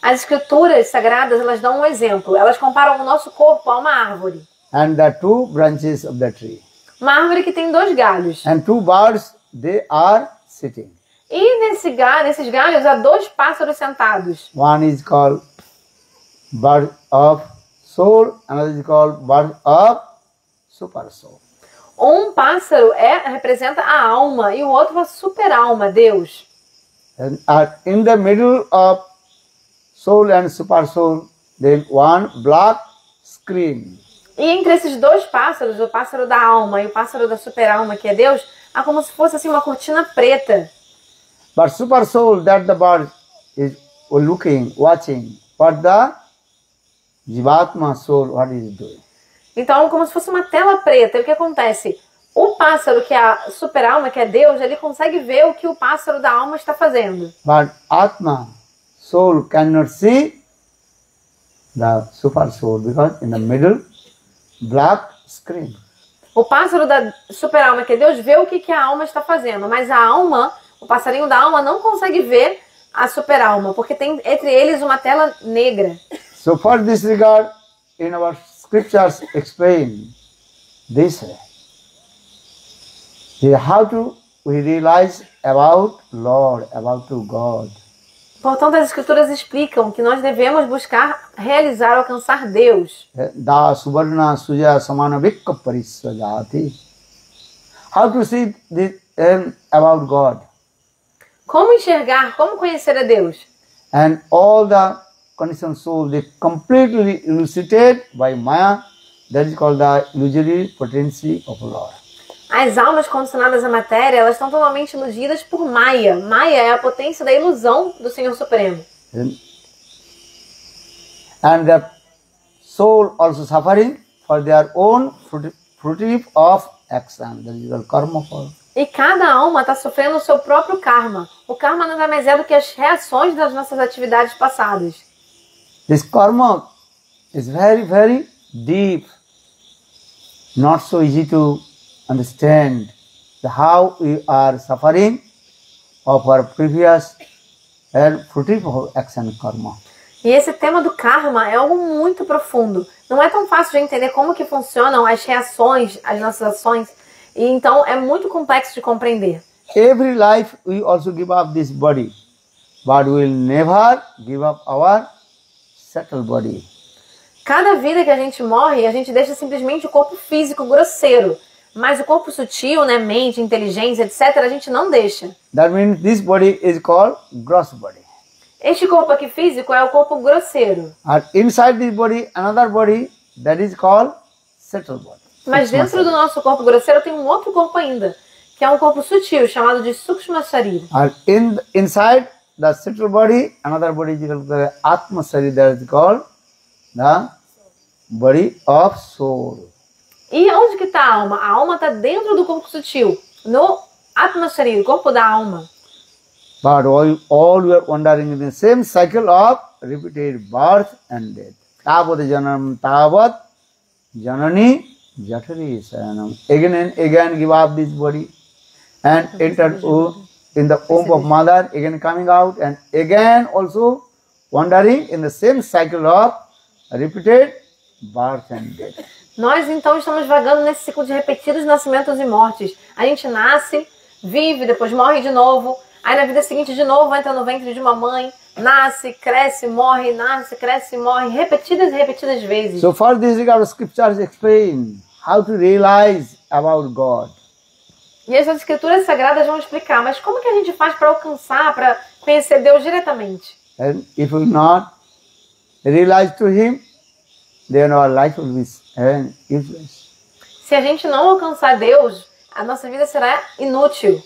As escrituras sagradas, elas dão um exemplo. Elas comparam o nosso corpo a uma árvore. And the two branches of the tree. Uma árvore que tem 2 galhos. And 2 birds, they are sitting. E nesses galhos há 2 pássaros sentados. One is called bird of soul, another is called bird of super soul. Um pássaro representa a alma e o outro a super alma, Deus. And in the middle of soul and super soul, there is one black screen. E entre esses 2 pássaros, o pássaro da alma e o pássaro da super alma, que é Deus, há como se fosse assim uma cortina preta. But super soul, that the bird is looking, watching what the Jivatma soul, what is doing. Então, como se fosse uma tela preta. E o que acontece? O pássaro, que é a super-alma, que é Deus, ele consegue ver o que o pássaro da alma está fazendo. But Atma, soul, cannot see the super soul because in the middle, black screen. O pássaro da super-alma, que é Deus, vê o que a alma está fazendo. Mas a alma, o passarinho da alma, não consegue ver a super-alma, porque tem entre eles uma tela negra. So for this regard, in our scriptures explain this way. How to we realize about Lord, about to God. Portanto, as escrituras explicam que nós devemos buscar realizar, alcançar Deus. Da suvarna suja samana vikka parisvajati. How to see this about God. Como enxergar, como conhecer a Deus? And all the conditioned soul, they completely elucidated by Maya. That is called the illusory potency of Lord. As almas condicionadas à matéria, elas estão totalmente iludidas por Maya. Maya é a potência da ilusão do Senhor Supremo. And the soul also suffering for their own fruitive of action. That is called karma for. E cada alma está sofrendo o seu próprio karma. O karma nada mais é do que as reações das nossas atividades passadas. This karma is very, very deep. Not so easy to understand how we are suffering of our previous and fruitful action karma. E esse tema do karma é algo muito profundo. Não é tão fácil de entender como que funcionam as reações, as nossas ações. E então é muito complexo de compreender. Every life we also give up this body, but we will never give up our subtle body. Cada vida que a gente morre, a gente deixa simplesmente o corpo físico grosseiro. Mas o corpo sutil, né, mente, inteligência, etc., a gente não deixa. That means this body is called gross body. Este corpo aqui físico é o corpo grosseiro. And inside this body, another body that is called subtle body. Mas dentro do nosso corpo grosseiro tem um outro corpo ainda, que é um corpo sutil, chamado de Sukshma Sharira. And inside the subtle body, another body is called the Atma Sharira, that is called the body of soul. E onde que está a alma? A alma está dentro do corpo sutil, no Atma Sharira, corpo da alma. But all we are wandering in the same cycle of repeated birth and death. Tavat janam tavat janani jatari saranam. Again and again give up this body and enter in the womb of mother, again coming out and again also wandering in the same cycle of repeated birth and death. Nós então estamos vagando nesse ciclo de repetidos nascimentos e mortes. A gente nasce, vive, depois morre de novo. Aí na vida seguinte de novo entra no ventre de uma mãe, nasce, cresce, morre, nasce, cresce, morre, repetidas e repetidas vezes. So for this regard, scriptures explain how to realize about God. E as escrituras sagradas vão explicar, mas como que a gente faz para alcançar, para conhecer Deus diretamente? And if we not realize to Him, then our life will be useless. Se a gente não alcançar Deus, a nossa vida será inútil.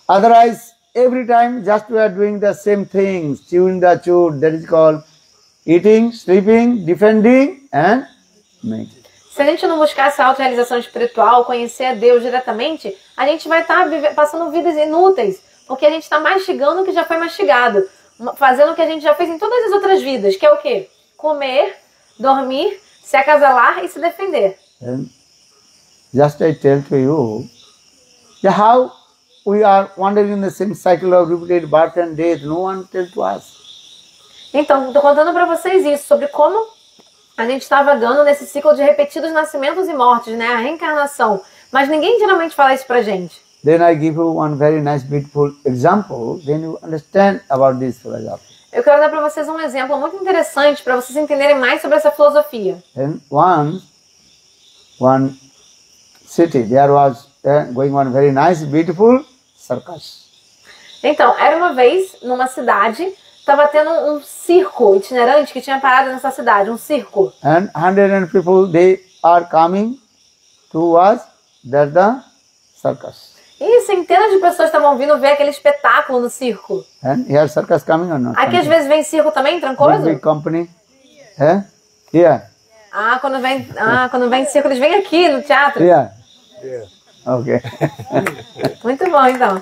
Otherwise, every time just we are doing the same things, chewing the chew, that is called eating, sleeping, defending and making. Se a gente não buscar essa autorrealização espiritual, conhecer a Deus diretamente, a gente vai estar passando vidas inúteis, porque a gente está mastigando o que já foi mastigado, fazendo o que a gente já fez em todas as outras vidas, que é o quê? Comer, dormir, se acasalar e se defender. And just I tell to you, how we are wandering in the same cycle of repeated birth and death, no one tells to us. Então, estou contando para vocês isso, sobre como a gente está vagando nesse ciclo de repetidos nascimentos e mortes, né? A reencarnação. Mas ninguém geralmente fala isso pra gente. Then I give you one very nice, beautiful example, then you understand about this philosophy. Eu quero dar para vocês um exemplo muito interessante para vocês entenderem mais sobre essa filosofia. In one city, there was going one very nice, beautiful circus. Então, era uma vez, numa cidade, estava tendo um circo itinerante que tinha parado nessa cidade, um circo. And 100 people, they are coming to watch the circus. E centenas de pessoas estavam vindo ver aquele espetáculo no circo. And here circus coming or not? Aqui às vezes vem circo também, Trancoso? Big company. Here. Quando vem circo, eles vêm aqui no teatro. Here. Okay. Muito bom, então.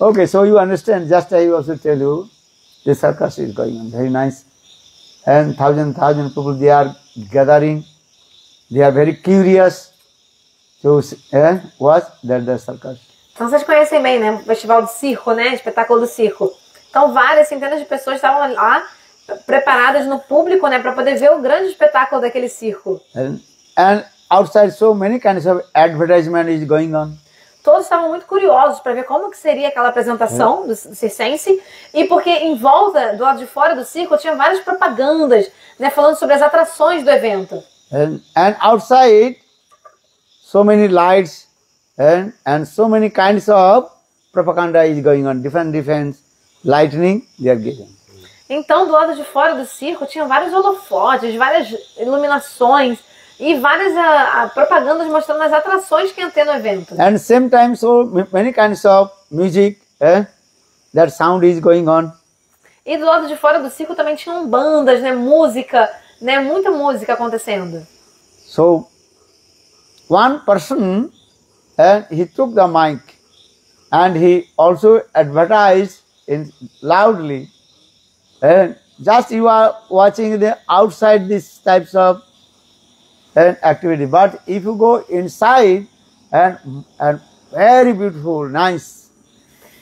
Okay, so you understand, just I also tell you, the circus is going on, very nice. And thousand people, they are gathering, they are very curious to watch the circus. Então vocês conhecem bem, né? O festival do circo, né? Espetáculo do circo. Então várias centenas de pessoas estavam lá, preparadas no público, né? Para poder ver o grande espetáculo daquele circo. And outside so many kinds of advertisement is going on. Todos estavam muito curiosos para ver como que seria aquela apresentação do circense, e porque em volta, do lado de fora do circo, tinha várias propagandas, né, falando sobre as atrações do evento. And outside, so many lights and so many kinds of propaganda is going on, different lightning they are giving. Então, do lado de fora do circo, tinha vários holofotes, várias iluminações, e várias propagandas mostrando as atrações que iam ter no evento. And same time, so many kinds of music, that sound is going on. E do lado de fora do circo também tinham bandas, né, música, né, muita música acontecendo. So, one person, he took the mic, and he also advertised loudly. Just you are watching the outside these types of activity, but if you go inside and very beautiful, nice.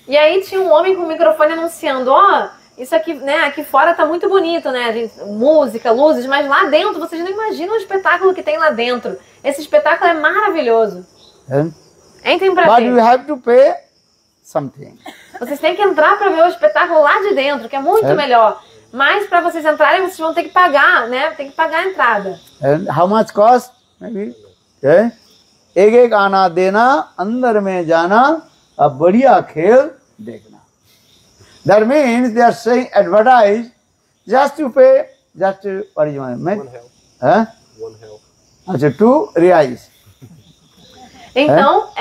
E aí tinha um homem com o microfone anunciando, isso aqui, né, aqui fora tá muito bonito, né, gente, música, luzes, mas lá dentro, vocês não imaginam o espetáculo que tem lá dentro. Esse espetáculo é maravilhoso. Entrem pra But ver. you have to pay something. Vocês têm que entrar para ver o espetáculo lá de dentro, que é muito melhor. Mas para vocês entrarem, vocês vão ter que pagar, né? Tem que pagar a entrada. And how much cost? Maybe. एक आना देना अंदर में जाना अब बढ़िया खेल देखना. That means they are saying advertise just to pay just what is my name? 1 hell. 1 hell. अच्छा 2 reais. Então,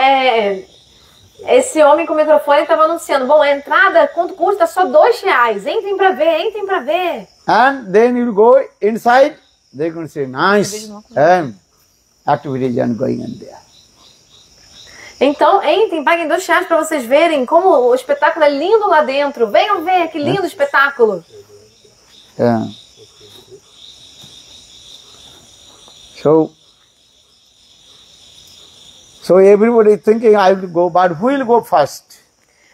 esse homem com o microfone estava anunciando, bom, a entrada, quanto custa? Só R$2. Entrem para ver, entrem para ver. And then you go inside, they can say nice activities are going on there. Então, entrem, paguem R$2 para vocês verem como o espetáculo é lindo lá dentro. Venham ver, que lindo espetáculo. Yeah. So everybody is thinking I will go, but who will go first?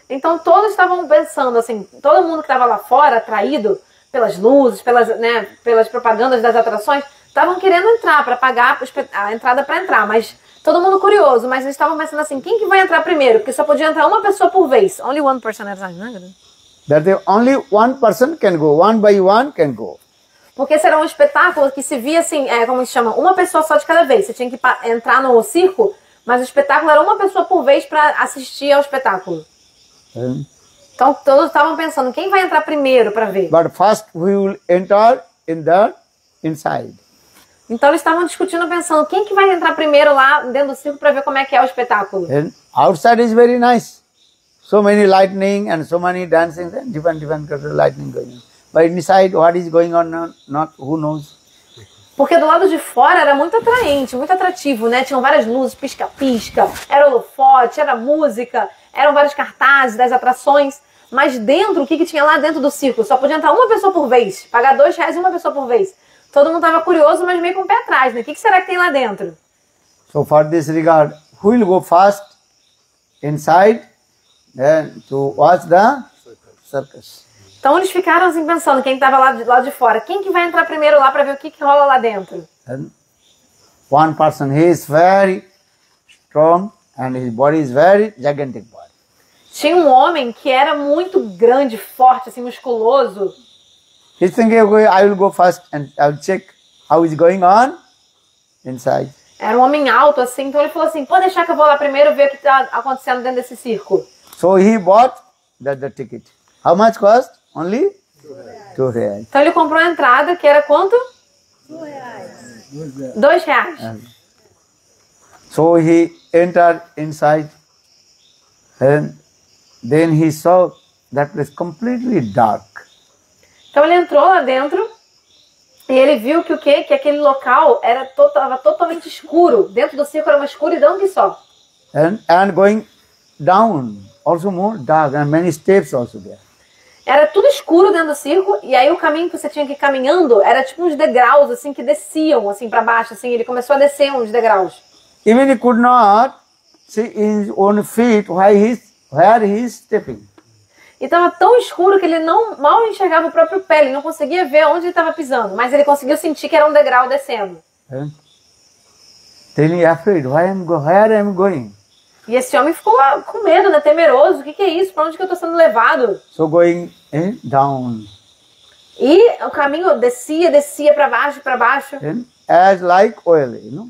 Então todos estavam pensando assim, todo mundo que estava lá fora, atraído pelas luzes, pelas propagandas das atrações, estavam querendo entrar para pagar a entrada para entrar, mas todo mundo curioso, mas eles estavam pensando assim, quem que vai entrar primeiro? Porque só podia entrar uma pessoa por vez. Only one person at a time, né? That only one person can go, one by one can go. Porque esse era um espetáculo que se via assim, como se chama, uma pessoa só de cada vez. Você tinha que entrar no circo, mas o espetáculo era uma pessoa por vez para assistir ao espetáculo. Então todos estavam pensando, quem vai entrar primeiro para ver? But first we will enter in the inside. Então eles estavam discutindo, pensando, quem que vai entrar primeiro lá dentro do circo para ver como é que é o espetáculo? And outside is very nice. So many lightning and so many dancing and different kinds of lightning going on. But inside what is going on, not who knows. Porque do lado de fora era muito atraente, muito atrativo, né? Tinham várias luzes, pisca-pisca, era holofote, era música, eram vários cartazes das atrações. Mas dentro, o que tinha lá dentro do circo? Só podia entrar uma pessoa por vez, pagar R$2 uma pessoa por vez. Todo mundo estava curioso, mas meio com o pé atrás, né? O que será que tem lá dentro? So for this regard, who will go first inside to watch the circus? Então eles ficaram assim pensando, quem estava lá de fora, quem que vai entrar primeiro lá para ver o que rola lá dentro? And one person, he is very strong and his body is very gigantic body. Tinha um homem que era muito grande, forte, assim, musculoso. He's thinking, okay, I will go first and I will check how is going on inside. Era um homem alto, assim, então ele falou assim, pode deixar que eu vou lá primeiro ver o que está acontecendo dentro desse circo. So he bought the ticket. How much cost? Only R$2. Então ele comprou a entrada, que era quanto? R$2. So he entered inside, and then he saw that place completely dark. Então ele entrou lá dentro e ele viu que o quê? Que aquele local estava totalmente escuro. Dentro do circo era uma escuridão que só. And going down, also more dark, and many steps also there. Era tudo escuro dentro do circo, e aí o caminho que você tinha que ir caminhando era tipo uns degraus, assim, que desciam, assim, para baixo, assim. Ele começou a descer uns degraus. Even he could not see his own feet where he is stepping. E estava tão escuro que ele mal enxergava o próprio pé, ele não conseguia ver onde ele estava pisando, mas ele conseguiu sentir que era um degrau descendo. Then he afraid, where I am going? E esse homem ficou com medo, né, temeroso. O que é isso? Para onde que eu estou sendo levado? So going down. E o caminho descia para baixo. And as like oil, you know.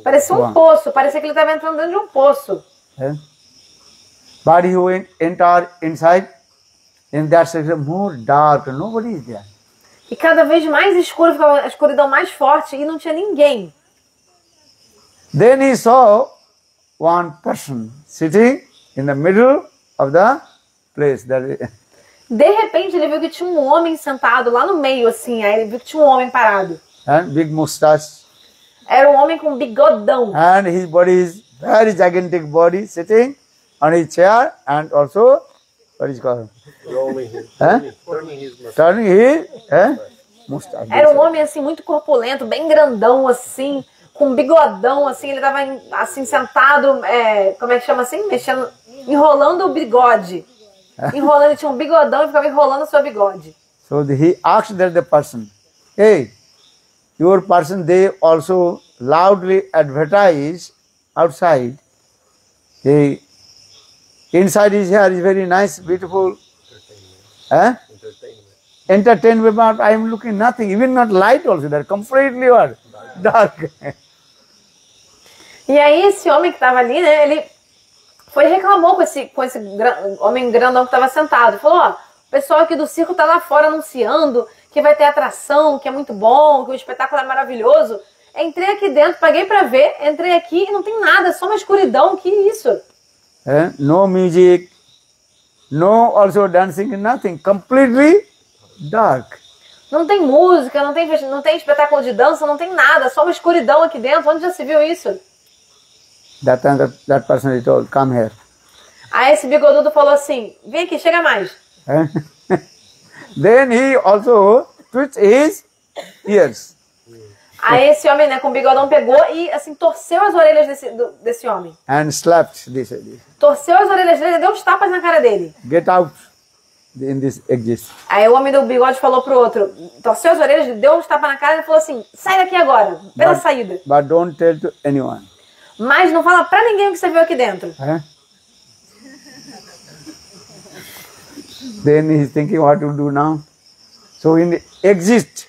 Parecia um poço, parecia que ele estava entrando dentro de um poço. But he entered inside, and that section more dark, nobody is there. E cada vez mais escuro, ficava a escuridão mais forte e não tinha ninguém. Then he saw one person sitting in the middle of the place. De repente ele viu que tinha um homem sentado lá no meio, assim. Aí ele viu que tinha um homem parado. And big mustache. Era um homem com bigodão. And his body is very gigantic body sitting on his chair, and also what is called? Rolling his, Turning his mustache. Era um homem assim muito corpulento, bem grandão assim, com bigodão assim. Ele tava assim sentado, como é que chama assim? Mexendo, enrolando o bigode. Ele tinha um bigodão e ficava enrolando o seu bigode. So he asked the person, hey, your person, they also loudly advertise outside. Hey, inside his hair is very nice, beautiful. Entertainment, but I am looking nothing, even not light also, they're completely dark. E aí esse homem que estava ali, né, ele foi e reclamou com esse homem grandão que estava sentado. Falou, ó, o pessoal aqui do circo tá lá fora anunciando que vai ter atração, que é muito bom, que o espetáculo é maravilhoso. Entrei aqui dentro, paguei pra ver, entrei aqui e não tem nada, só uma escuridão, que isso? No music, no also dancing, nothing, completely dark. Não tem música, não tem espetáculo de dança, não tem nada, só uma escuridão aqui dentro. Onde já se viu isso? That time that person he told, come here. Aí esse bigodudo falou assim, vem aqui, chega mais. Then he also twitched his ears. Aí esse homem, né, com bigodão pegou e assim torceu as orelhas desse homem. And slapped this. Torceu as orelhas dele e deu uns tapas na cara dele. Get out in this exit. Aí o homem do bigode falou pro outro, torceu as orelhas, deu uns tapas na cara e falou assim, sai daqui agora, pela saída. But don't tell to anyone. Mas não fala pra ninguém o que você viu aqui dentro. Then he's thinking what to do now. So in the exit,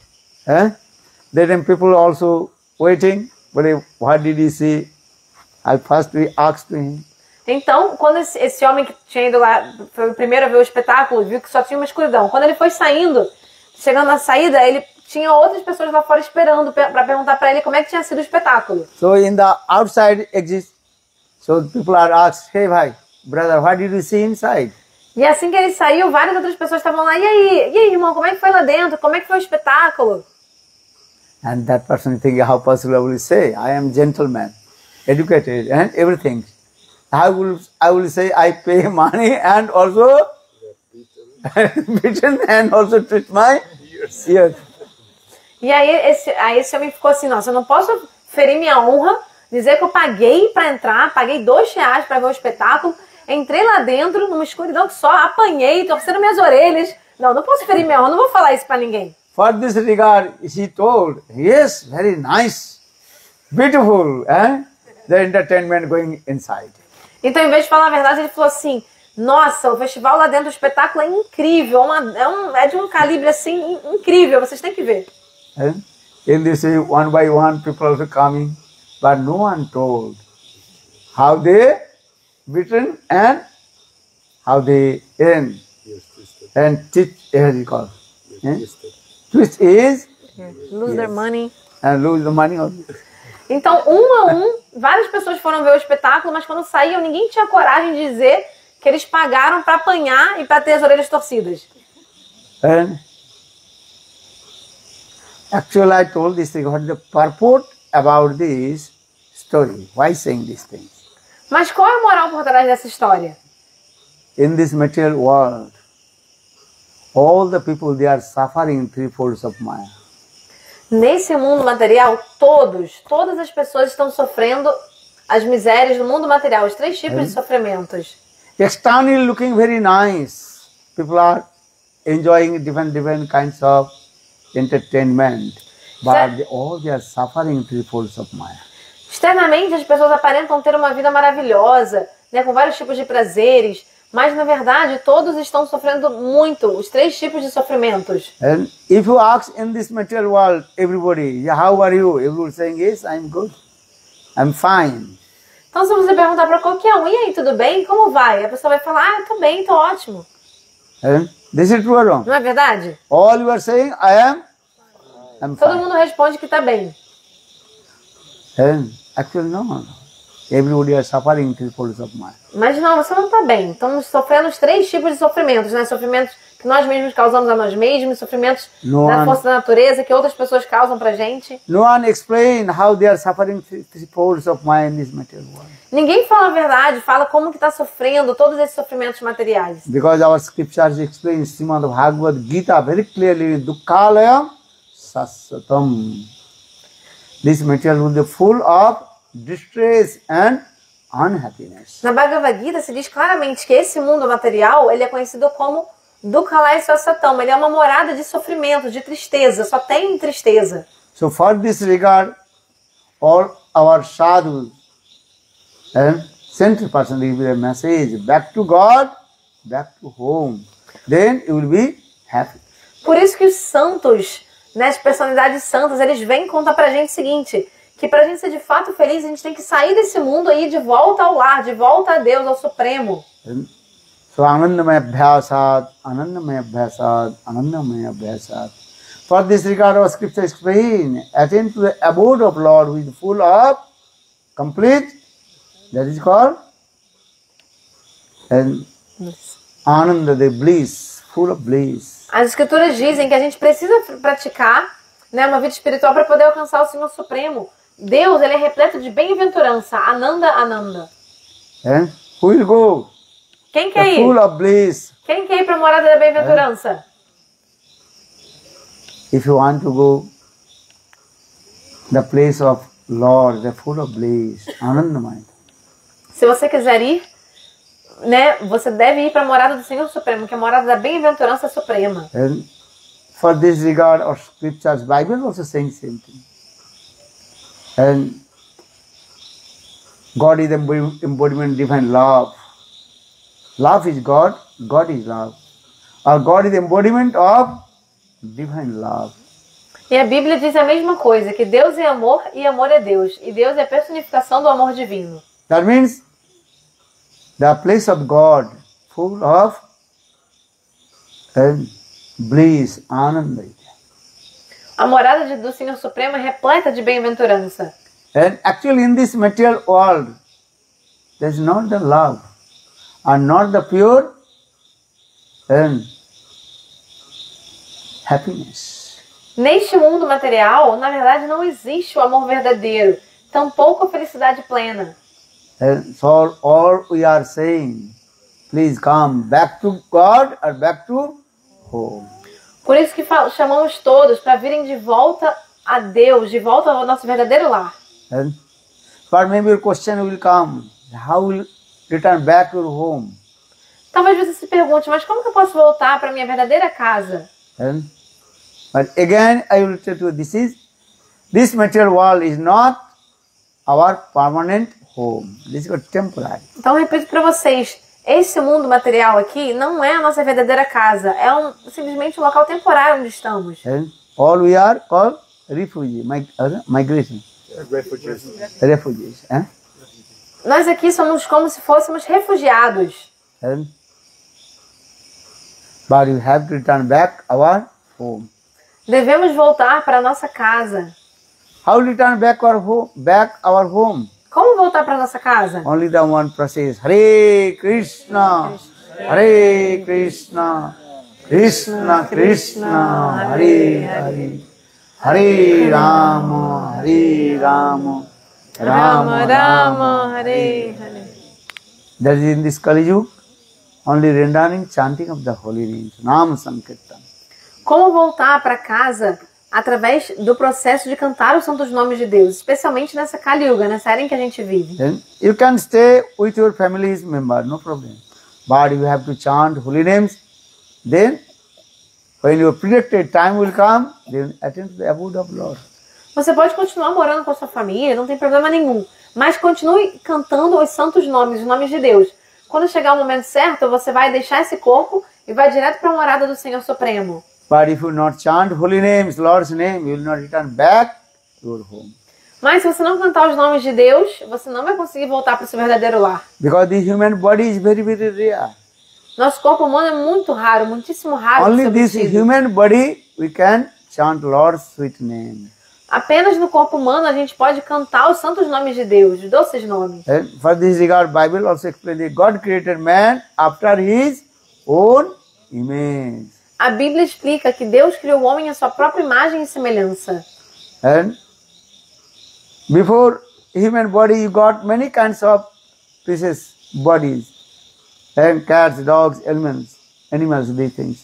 then people also waiting. But what did he see? I first asked to him. Então, quando esse homem que tinha ido lá, foi o primeiro a ver o espetáculo, viu que só tinha uma escuridão. Quando ele foi saindo, chegando na saída, ele tinha outras pessoas lá fora esperando para perguntar para ele como é que tinha sido o espetáculo. So in the outside exit, so people are asked, hey bhai, brother, what did you see inside? E assim que ele saiu, várias outras pessoas estavam lá, e aí, irmão, como é que foi lá dentro? Como é que foi o espetáculo? And that person thinking, how possible I will say, I am gentleman, educated and everything. I will say I pay money and also beaten and also treat my ears. E aí esse homem ficou assim, nossa, eu não posso ferir minha honra, dizer que eu paguei para entrar, paguei R$2 para ver o espetáculo, entrei lá dentro, numa escuridão que só, apanhei, torcendo minhas orelhas. Não posso ferir minha honra, não vou falar isso para ninguém. For this regard, he told, yes, very nice, beautiful, the entertainment going inside. Então, em vez de falar a verdade, ele falou assim, nossa, o festival lá dentro do espetáculo é incrível, é de um calibre assim, incrível, vocês têm que ver. In this way, one by one, people also coming, but no one told how they beaten and how they end. And teach, as you call. Twist is Lose their money. And lose the money also. Então, várias pessoas foram ver o espetáculo, mas quando saíam, ninguém tinha coragem de dizer que eles pagaram para apanhar e para ter as orelhas torcidas. And actually I told this thing, what is the purport about this story? Why saying these things? Mas qual é a moral por trás dessa história? In this material world, all the people, they are suffering three folds of Maya. Nesse mundo material, todas as pessoas estão sofrendo as misérias do mundo material, os 3 tipos de sofrimentos. Externally looking very nice. People are enjoying different kinds of entertainment. But all they are suffering three folds of Maya. Externamente, as pessoas aparentam ter uma vida maravilhosa, né, com vários tipos de prazeres, mas na verdade todos estão sofrendo muito, os 3 tipos de sofrimentos. And if you ask in this material world, everybody, how are you? Everyone saying, yes, I'm good. I'm fine. Então, se você perguntar para qualquer um, e aí, tudo bem? Como vai? A pessoa vai falar, tô bem, tô ótimo. And this is true or wrong? Não é verdade? All you are saying, I'm Todo fine. mundo responde que tá bem. And actually, no. Everybody are suffering three folds of Maya. Mas não, você não tá bem. Estamos sofrendo os 3 tipos de sofrimentos, né? Sofrimentos que nós mesmos causamos a nós mesmos, sofrimentos da força da natureza que outras pessoas causam pra gente. No one explain how they are suffering three folds of Maya in this material world. Ninguém fala a verdade, fala como que tá sofrendo todos esses sofrimentos materiais. Because our scriptures explain Srimad Bhagavad Gita very clearly, Dukkhalayam Sasatam. This material will be full of distress and unhappiness. Na Bhagavad Gita se diz claramente que esse mundo material, ele é conhecido como Dukkhalaya Sasatam. Ele é uma morada de sofrimento, de tristeza, só tem tristeza. So for this regard, all our sadhus and central person give a message, back to God, back to home. Then you will be happy. Por isso que os santos, né, as personalidades santas, eles vêm contar pra gente o seguinte, que pra gente ser de fato feliz, a gente tem que sair desse mundo e ir de volta ao lar, de volta a Deus, ao Supremo. So Anandamaya Abhyasat, Anandamaya Abhyasat, Anandamaya Abhyasat. For this regard, our scripture explain, attain to the abode of Lord who is full of complete, that is called, and Ananda, the bliss, full of bliss. As escrituras dizem que a gente precisa praticar, né, uma vida espiritual para poder alcançar o Senhor Supremo. Deus, ele é repleto de bem-aventurança, Ananda, Ananda. And who will go? Quem quer The ir? full of bliss. Quem quer ir para a morada da bem-aventurança? If you want to go, the place of Lord, the full of bliss, Anandamaya. Se você quiser ir, né, você deve ir para a morada do Senhor Supremo, que é a morada da bem-aventurança suprema. And for this regard, our scriptures, Bible also saying same thing. And God is the embodiment of divine love. Love is God, God is love. Or God is the embodiment of divine love. E a Bíblia diz a mesma coisa, que Deus é amor e amor é Deus. E Deus é a personificação do amor divino. That means the place of God, full of and bliss, ananda. A morada do Senhor Supremo é repleta de bem-aventurança. And actually in this material world, there is not the love, and not the pure and happiness. Neste mundo material, na verdade, não existe o amor verdadeiro, tampouco a felicidade plena. And so all we are saying, please come back to God or back to home. Por isso que chamamos todos para virem de volta a Deus, de volta ao nosso verdadeiro lar. And but maybe your question will come, how will return back to your home? Talvez você se pergunte, mas como que eu posso voltar para minha verdadeira casa? And, but again, I will tell you, this material world is not our permanent home. This is temporary. Então eu repito para vocês, esse mundo material aqui não é a nossa verdadeira casa, é simplesmente um local temporário onde estamos. And all we are called refugee, migration. Refugees. Refugees. Nós aqui somos como se fôssemos refugiados. And, but you have to return back our home. Devemos voltar para a nossa casa. How return back our home? Como voltar para nossa casa? Only the one process. Hare Krishna, Hare Krishna, Krishna Krishna, Hare Hare, Hare Rama, Rama Rama, Hare Hare. That is in this Kali Yuga, only rendering chanting of the holy names, Nam Sankirtan. Como voltar para casa através do processo de cantar os santos nomes de Deus, especialmente nessa Kali Yuga, nessa era em que a gente vive. Then you can stay with your family's member, no problem. But you have to chant holy names. Then, when your predicted time will come, then attend to the abode of Lord. Você pode continuar morando com a sua família, não tem problema nenhum. Mas continue cantando os santos nomes, os nomes de Deus. Quando chegar o momento certo, você vai deixar esse corpo e vai direto para a morada do Senhor Supremo. But if you not chant holy names, Lord's name, you will not return back to your home. Mas se você não cantar os nomes de Deus, você não vai conseguir voltar para o seu verdadeiro lar. Because the human body is very, very rare. Nosso corpo humano é muito raro, muitíssimo raro. de Only ser this obtido. human body we can chant Lord's sweet name. Apenas no corpo humano a gente pode cantar os santos nomes de Deus, os doces nomes. And for this regard, Bible also explains that God created man after His own image. A Bíblia explica que Deus criou o homem à sua própria imagem e semelhança. And before human body, you got many kinds of pieces, bodies, and cats, dogs, animals, these things.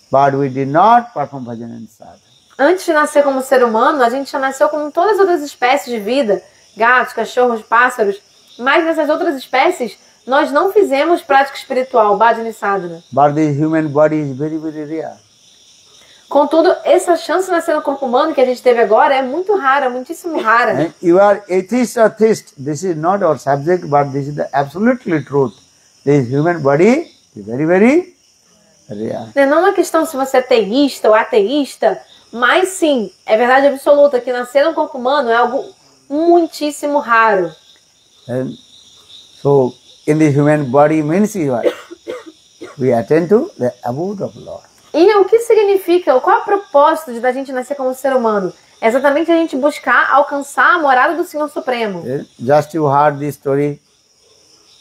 But we did not perform bhajan and sadhana. Antes de nascer como ser humano, a gente já nasceu como todas as outras espécies de vida, gatos, cachorros, pássaros, mas nessas outras espécies nós não fizemos prática espiritual, bhajan e sadhana. But the human body is very, very rare. Contudo, essa chance de nascer no corpo humano que a gente teve agora é muito rara, muitíssimo rara. And you are atheist or theist. This is not our subject, but this is the absolutely truth. This human body is very, very rare. Não é uma questão se você é teísta ou ateísta, mas sim, é verdade absoluta que nascer no corpo humano é algo muitíssimo raro. And so, in the human body means we attend to the abode of Lord. E o que significa, qual é o propósito da gente nascer como ser humano? É exatamente a gente buscar alcançar a morada do Senhor Supremo. Just you heard this story,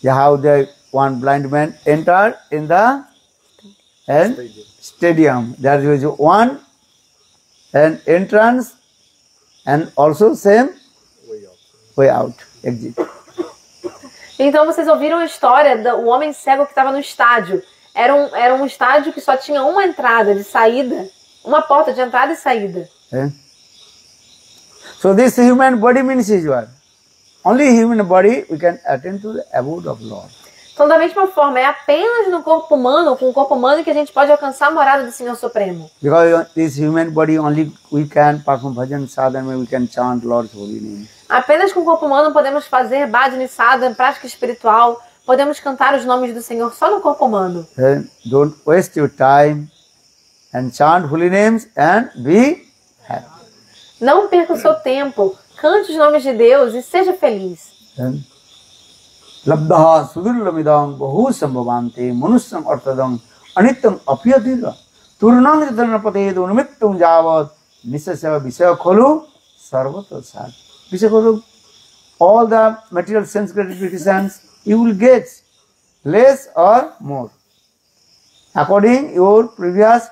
how the one blind man entered in the stadium. There was one entrance and also same way out, exit. Então vocês ouviram a história do homem cego que estava no estádio. Era um estádio que só tinha uma entrada de saída, uma porta de entrada e saída. So this human body means only human body we can attend to the abode of Lord. Então, da mesma forma, é apenas no corpo humano, com o corpo humano, que a gente pode alcançar a morada do Senhor Supremo. Because this human body only we can perform bhajan sadhana, we can chant Lord's holy name. Apenas com o corpo humano podemos fazer bhajan e sadhana, prática espiritual, podemos cantar os nomes do Senhor só no corpo humano. Then don't waste your time and chant holy names and be happy. Não perca o seu tempo, cante os nomes de Deus e seja feliz. Labdaha sudurlamidang bahu sambhavante manusyam artadang anityam apyadirva turnang jatanapatedu nimittum javat nisasya visaya kholu sarvata sad. Visaya kholu, all the material sense gratifications you will get less or more according your previous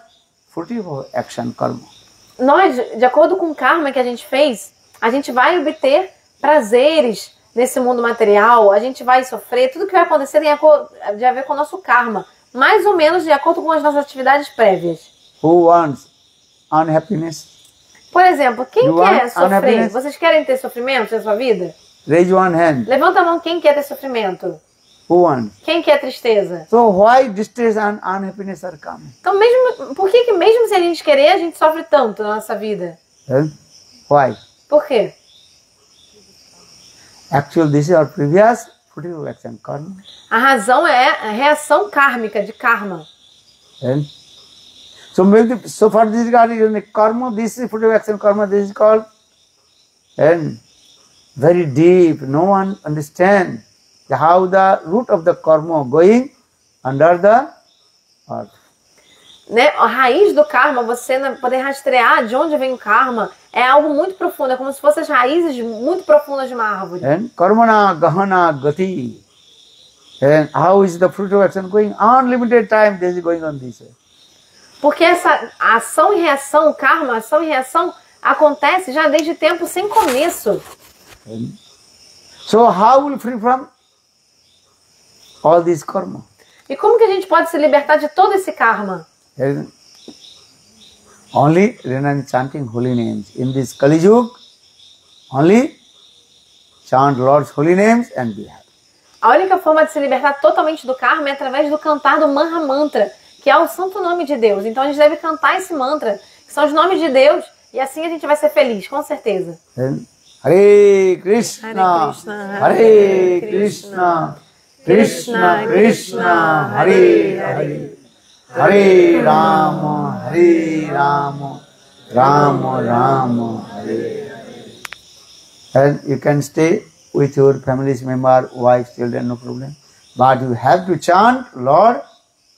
fruitful action karma. Nós, de acordo com o karma que a gente fez, a gente vai obter prazeres nesse mundo material, a gente vai sofrer, tudo que vai acontecer tem a ver com o nosso karma, mais ou menos de acordo com as nossas atividades prévias. Who wants unhappiness? Por exemplo, quem You quer want sofrer? unhappiness? Vocês querem ter sofrimento na sua vida? Raise one hand. Levanta a mão quem quer ter sofrimento. Who wants? Quem quer tristeza? So why distress and unhappiness are coming? Então, por que mesmo se a gente querer, a gente sofre tanto na nossa vida? Why? Por quê? Actually, this is our previous fruitful action karma. A razão é a reação kármica, de karma. So for this regard, karma, this is fruitful action karma, this is called very deep. No one understands how the root of the karma going under the earth. né, a raiz do karma, você poder rastrear de onde vem o karma, é algo muito profundo, é como se fossem as raízes muito profundas de uma árvore. And karmana gahana gati. And how is the fruit of action going? Unlimited time this is going on this way. Porque essa ação e reação, o karma, ação e reação, acontece já desde tempo sem começo. And so how will free from all this karma? E como que a gente pode se libertar de todo esse karma? And only when I'm chanting holy names. In this Kali Yuga, only chant Lord's holy names and be happy. A única forma de se libertar totalmente do karma é através do cantar do Maha Mantra, que é o santo nome de Deus. Então a gente deve cantar esse mantra, que são os nomes de Deus, e assim a gente vai ser feliz, com certeza. And Hare Krishna, Hare Krishna, Krishna Krishna, Hare Hare, Hare Rama, Rama Rama, Hare Hare. And you can stay with your family's member, wife, children, no problem. But you have to chant Lord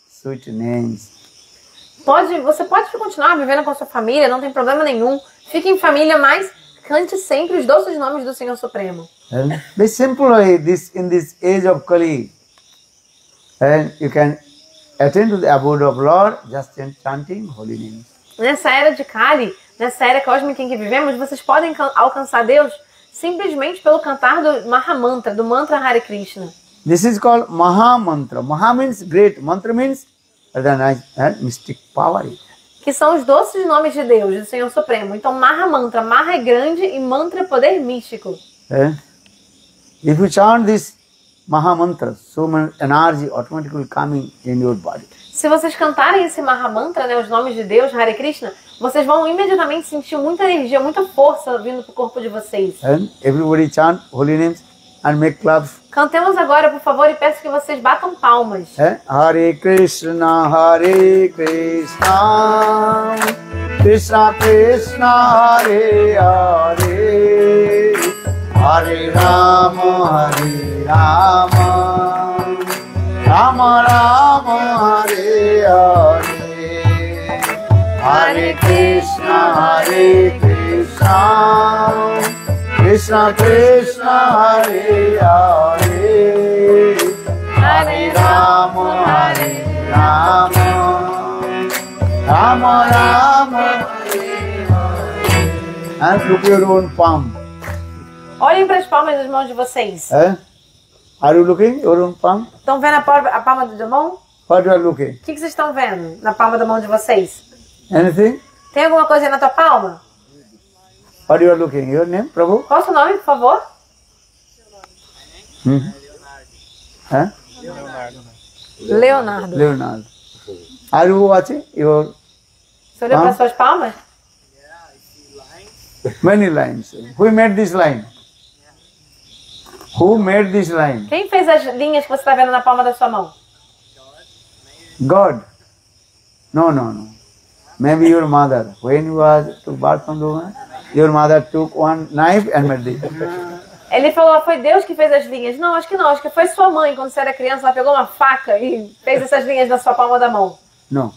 sweet names. Você pode continuar vivendo com a sua família, não tem problema nenhum. Fique em família, mas cante sempre os doces nomes do Senhor Supremo. And be simple in this age of Kali. And you can attend to the abode of Lord just chanting holy names. Nessa era de Kali, nessa era cósmica em que vivemos, vocês podem alcançar Deus simplesmente pelo cantar do Maha Mantra, do mantra Hare Krishna. This is called Maha Mantra. Maha means great. Mantra means mystic power. Que são os doces nomes de Deus, do Senhor Supremo. Então, Maha Mantra. Maha é grande e Mantra é poder místico. If you chant this Maha Mantra, so much energy automatically coming in your body. Se vocês cantarem esse Maha Mantra, né, os nomes de Deus, Hare Krishna, vocês vão imediatamente sentir muita energia, muita força vindo pro corpo de vocês. And everybody chant holy names and make claps. Cantemos agora, por favor, e peço que vocês batam palmas. Hare Krishna, Krishna Krishna, Hare Hare, Hare Rama, Rama Rama, Hare Hare, Hare Krishna, Krishna Krishna, Hare Hare, Hare Rama, Rama Rama, Hare Hare. And look your own palm. Olhem para as palmas das mãos de vocês. Are you looking your own palm? Estão vendo a palma da mão? What you are looking? O que vocês estão vendo na palma da mão de vocês? Anything? Tem alguma coisa aí na tua palma? What you are looking? Your name, Prabhu? Qual é o seu nome, por favor? Leonardo. Leonardo. Are you watching your Você olhou para as suas palmas? many lines? Who made this line? Who made this line? Quem fez as linhas que você está vendo na palma da sua mão? God. No. Maybe your mother. When you was to birth from the woman, your mother took one knife and made this. Ele falou, foi Deus que fez as linhas. Não, acho que foi sua mãe, quando você era criança, ela pegou uma faca e fez essas linhas na sua palma da mão. No.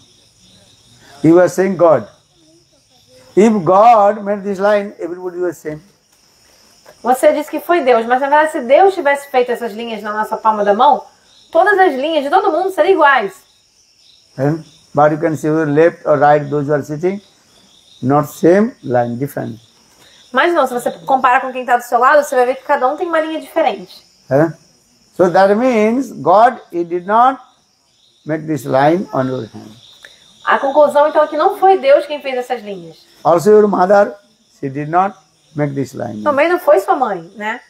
You were saying God. If God made this line, everybody was saying. Você disse que foi Deus, mas na verdade se Deus tivesse feito essas linhas na nossa palma da mão, todas as linhas de todo mundo seriam iguais. But you can see your left or right, those who are sitting, not same line, different. Mas não, se você comparar com quem está do seu lado, você vai ver que cada um tem uma linha diferente. So that means God, He did not make this line on your hand. A conclusão então é que não foi Deus quem fez essas linhas. Also your mother, she did not make this line. Também não foi sua mãe, né?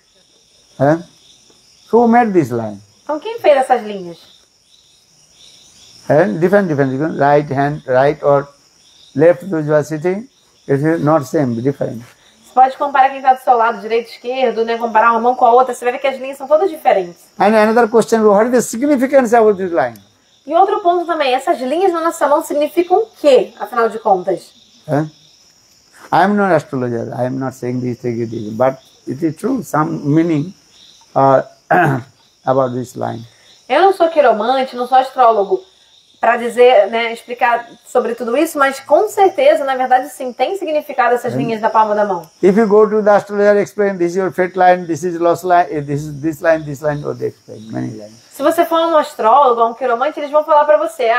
So who made this line? Então quem fez essas linhas? Different. Right hand, right or left, those who are sitting, it is not same, different. Você pode comparar quem está do seu lado, direito, esquerdo, né? Comparar uma mão com a outra, você vai ver que as linhas são todas diferentes. And another question, what is the significance about this line? E outro ponto também, essas linhas na nossa mão significam o quê, afinal de contas? I am not astrologer, I am not saying this, but it is true, some meaning about this line. Eu não sou quiromante, não sou astrólogo. para dizer, né, explicar sobre tudo isso, mas com certeza, na verdade, sim, tem significado essas linhas da palma da mão. If you go to the astrologer, explain this is your fate line, this is loss line, this line, or they explain many lines. Se você for um astrólogo, um quiromante, eles vão falar para você,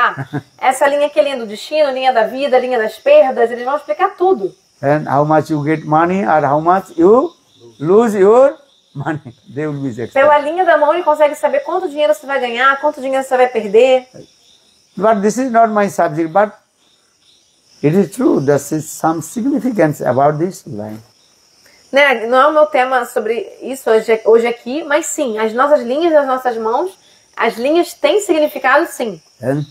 essa linha aqui é linha do destino, linha da vida, linha das perdas, eles vão explicar tudo. And how much you get money or how much you lose your money, they will be explaining. Pela linha da mão ele consegue saber quanto dinheiro você vai ganhar, quanto dinheiro você vai perder. But this is not my subject, but it is true, there is some significance about this line. Né? Não é o meu tema sobre isso hoje aqui, mas sim, as nossas linhas das nossas mãos, as linhas têm significado sim. And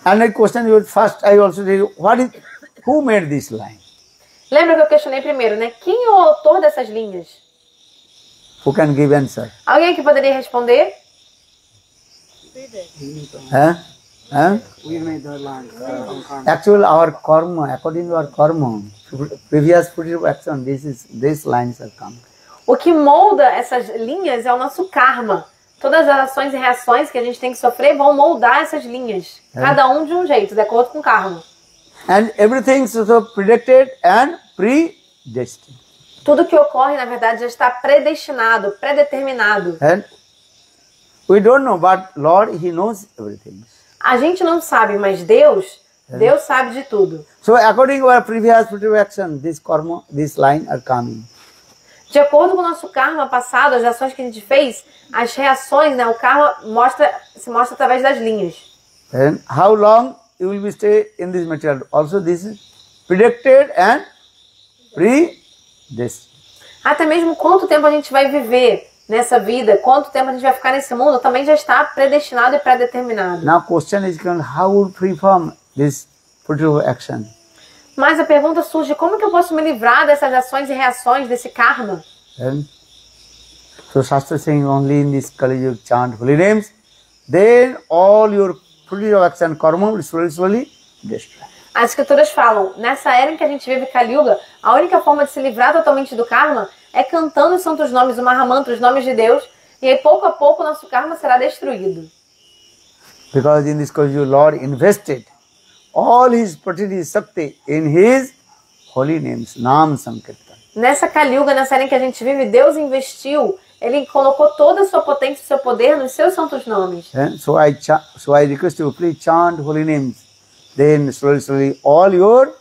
a question you first I also tell you, who made this line? Lembra que eu questionei primeiro, né? Quem é o autor dessas linhas? Who can give answer? Alguém aqui poderia responder? We made the line. Actually, our karma, according to our karma, previous fruitive action, these lines are come. O que molda essas linhas é o nosso karma. Todas as ações e reações que a gente tem que sofrer vão moldar essas linhas. Cada um de um jeito, de acordo com o karma. And everything is also predicted and predestined. Tudo que ocorre, na verdade, já está predestinado, predeterminado. And we don't know, but Lord, He knows everything. A gente não sabe, mas Deus sabe de tudo. So according to our previous fruitive action, this karma, this line are coming. De acordo com o nosso karma passado, as ações que a gente fez, as reações, né, o karma se mostra através das linhas. And how long you will be stay in this material? Also this is predicted and predestined. Até mesmo quanto tempo a gente vai viver nessa vida, quanto tempo a gente vai ficar nesse mundo, também já está predestinado e predeterminado. Now question is how will perform this fruitive action? Mas a pergunta surge, como que eu posso me livrar dessas ações e reações, desse karma? And so Shastra saying only in this Kali Yuga chant holy names, then all your fruitive action karma will slowly destroy. As escrituras falam, nessa era em que a gente vive Kali Yuga, a única forma de se livrar totalmente do karma é cantando os santos nomes, o Mahamantra, os nomes de Deus, e aí pouco a pouco o nosso karma será destruído. Because in this Kali Yuga, Lord invested all His Pratiti Shakti in His holy names, Nam Sankirtan. Nessa Kali Yuga, nessa era em que a gente vive, Deus investiu, Ele colocou toda a sua potência e seu poder nos seus santos nomes. And so I request you, please chant holy names. Then slowly all your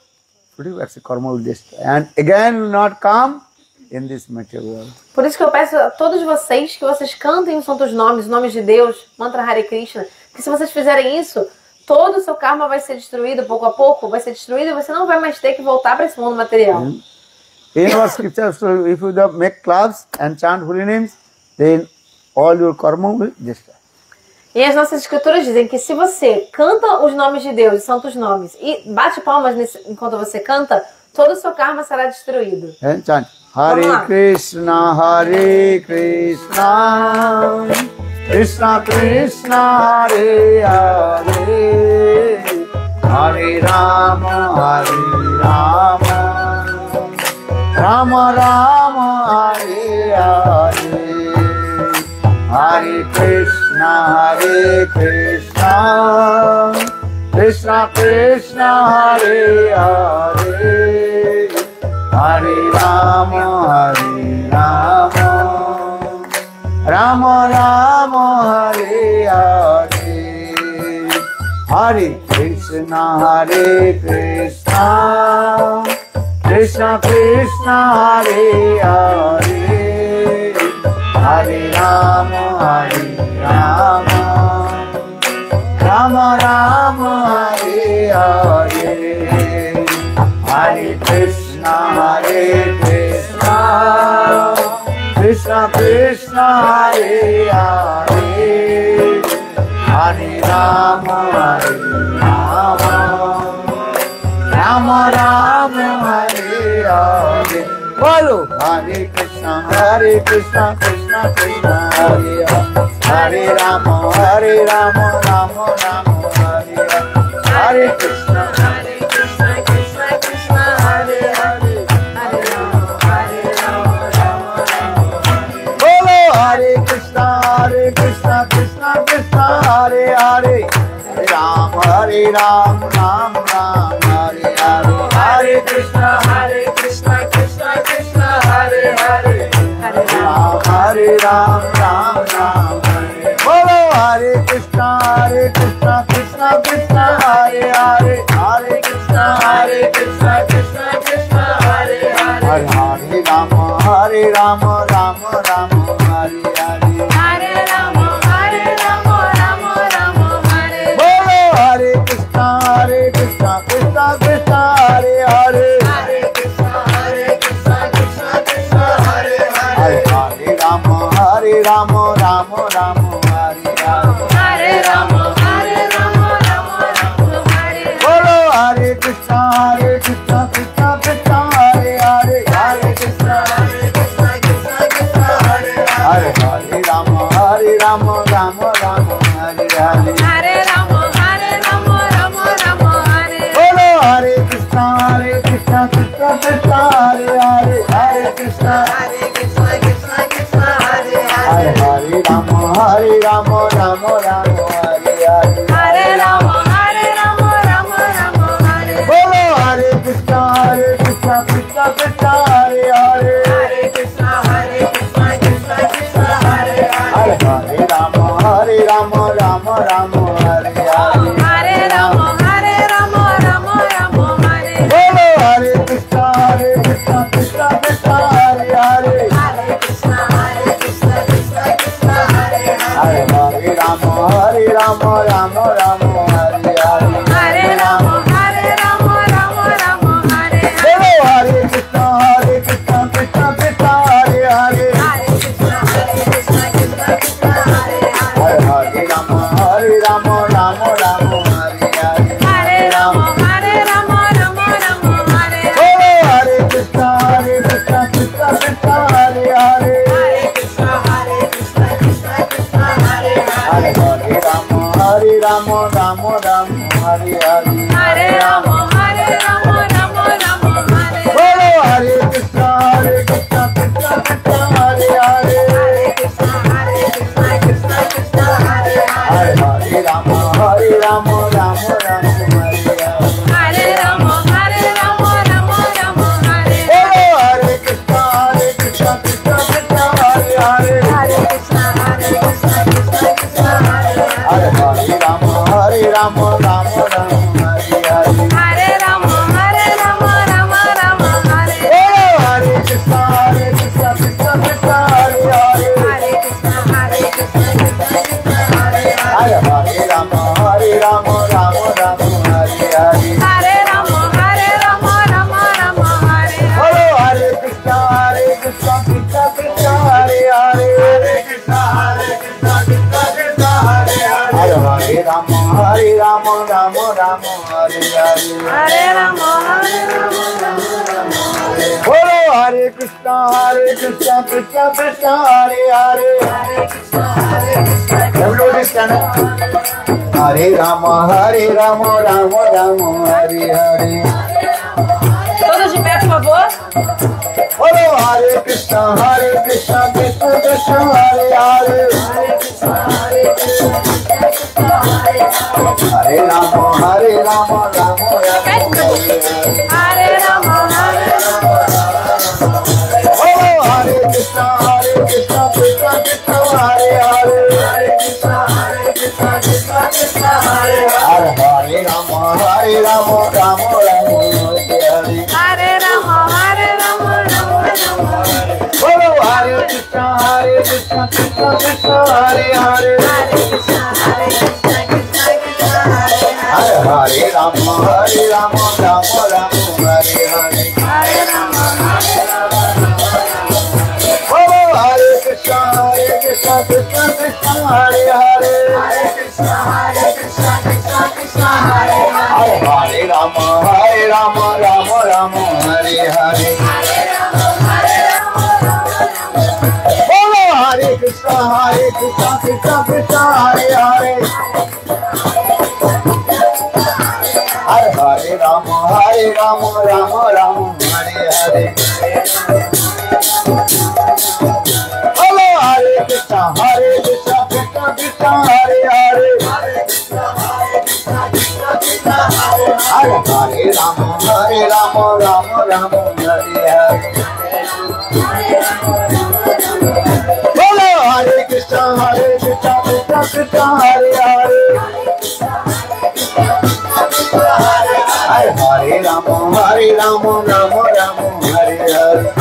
fruitive action karma will destroy. And again will not come in this material world. Por isso que eu peço a todos vocês que vocês cantem os santos nomes, os nomes de Deus, mantra Hare Krishna, que se vocês fizerem isso, todo o seu karma vai ser destruído pouco a pouco, vai ser destruído e você não vai mais ter que voltar para esse mundo material. In our scripture, so if you make clubs and chant holy names, then all your karma will destroy. E as nossas escrituras dizem que se você canta os nomes de Deus, os santos nomes, e bate palmas enquanto você canta, todo o seu karma será destruído. And chant Hare Krishna, Krishna Krishna, Hare Hare, Hare Rama, Rama Rama, Hare Hare. Hare Krishna, Krishna Krishna, Hare Hare, Hare Rama, Rama Rama, Hare Hare. Hare Krishna, Krishna Krishna, Hare Hare, Hare Rama, Rama Rama, Hare Hare. Hare Krishna, Krishna Krishna, Hare Hare, Hare Rama, Rama Rama, Hare Hare. Follow Hare Krishna, Krishna Krishna, Hare Hare, Hare Rama, Rama Rama, Hare Hare. Hare Krishna, Krishna Krishna, Hare Hare, Hare Rama, Rama Rama. Follow Hare Krishna, Krishna Krishna, Hare Hare, Hare Rama. Ram, Hare Ram, Ram Ram, Hare Hare, Hare Krishna, Krishna Krishna, Hare Hare, Hare Ram, Ram Ram, Hare. Bolo Hare Krishna, Krishna Krishna, Hare Hare, Hare Krishna, Krishna Krishna, Hare Hare, Hare Ram, Hare Ram, Ram Ram, Hare Hare, Hare Ram, Ram Hare. Bolo Hare Krishna, Krishna Krishna, Hare Hare, Hare Krishna, Krishna Krishna, Hare Hare, Hare Ram, Ram Ram, Hare Hare, Hare Ram, Hare. Bolo Hare Krishna, Krishna Krishna, Hare Hare, Hare Krishna, Krishna, Hare Hare, Hare Ram, Ram Ram, Hare Hare, Hare Ram, Ram Hare. Bolo Hare Krishna, Krishna Krishna, Hare Hare, Hare Krishna, Krishna Krishna, Hare Hare, Hare Ram, Ram Ram, Hare Hare, Hare Ram, Ram Hare. Bolo Hare Krishna, Krishna Krishna, Hare Hare, Hare Krishna, Krishna Krishna, Hare Hare, Hare Ram, Ram Ram, Hare Hare, Hare Ram, Ram Hare. Bolo Hare Krishna, Krishna Krishna, Hare Hare, Hare Krishna, Krishna, Hare Hare, Hare Ram, Ram Ram, Hare Hare, Hare Ram, Ram Hare. Bolo Hare Krishna, Krishna Krishna, Hare Hare, Hare Krishna, Krishna Krishna, Hare Hare, Hare Ram, Ram Ram, Hare Hare, Hare Ram, Ram Hare. Bolo Hare Krishna, Krishna Krishna, Hare Hare, Hare Krishna, Krishna, Hare Hare, Hare Ram, Ram Ram, Hare Hare, Hare Ram, Ram Hare. Bolo Hare Krishna, Krishna Krishna, Hare Hare, Hare Krishna, Krishna, Hare Hare, Hare Ram, Ram Ram, Hare Hare, Hare Ram, Ram Hare. Bolo Hare Krishna, Krishna Krishna, Hare Hare, Hare Krishna, Krishna Krishna, Hare Hare, Hare Ram, Ram Hare Hare, Hare Ram, Hare. Bolo Hare Krishna, Krishna Krishna, Hare Hare, Hare Krishna, Krishna, Hare Hare, Hare Ram, Ram Hare Hare, Hare Ram, Ram Hare. Bolo Hare Krishna, Krishna Krishna, Hare Hare, Hare Krishna, Krishna, Hare Hare, Hare Ram, Ram Hare Hare, Hare Ram, Bolo Hare Krishna, Krishna Krishna, Hare Hare, Hare Krishna, everybody stand up. Hare Ram, Hare Hare. Todos de pé, por favor. Bolo Hare Krishna, Krishna Krishna, Hare Hare, Hare Krishna, Hare Ram, Hare Ram, Hare Rama, Hare Rama. Bolo Hare Krishna, Krishna Krishna, Hare Hare, Hare Krishna, Krishna, Hare Hare, Hare Ram, Ram Hare Hare, Hare Rama, Hare Rama, Rama Rama. Bolo Hare Krishna, Krishna Krishna, Hare Hare, Hare Krishna, Krishna Krishna, Hare Hare. Hare Ram, Ram Hare Hare, Hare Rama, Hare Rama, Rama Rama. Bolo Hare Krishna, Krishna Krishna, Hare Hare, Hare Krishna, Krishna, Hare Hare. Hare Ram, Ram Hare Hare, Hare Rama, Hare Rama, Rama Rama. Bolo Hare Krishna, Krishna Krishna, Hare Hare, Hare Ram, Ram Hare Hare. Bolo Hare Krishna, Krishna Krishna, Hare Hare, Hare Krishna, Hare Rama, Rama Rama, Hare Hare. Bolo Hare Krishna, Krishna Krishna, Hare Hare. Hare Rama, Rama Rama, Hare Hare.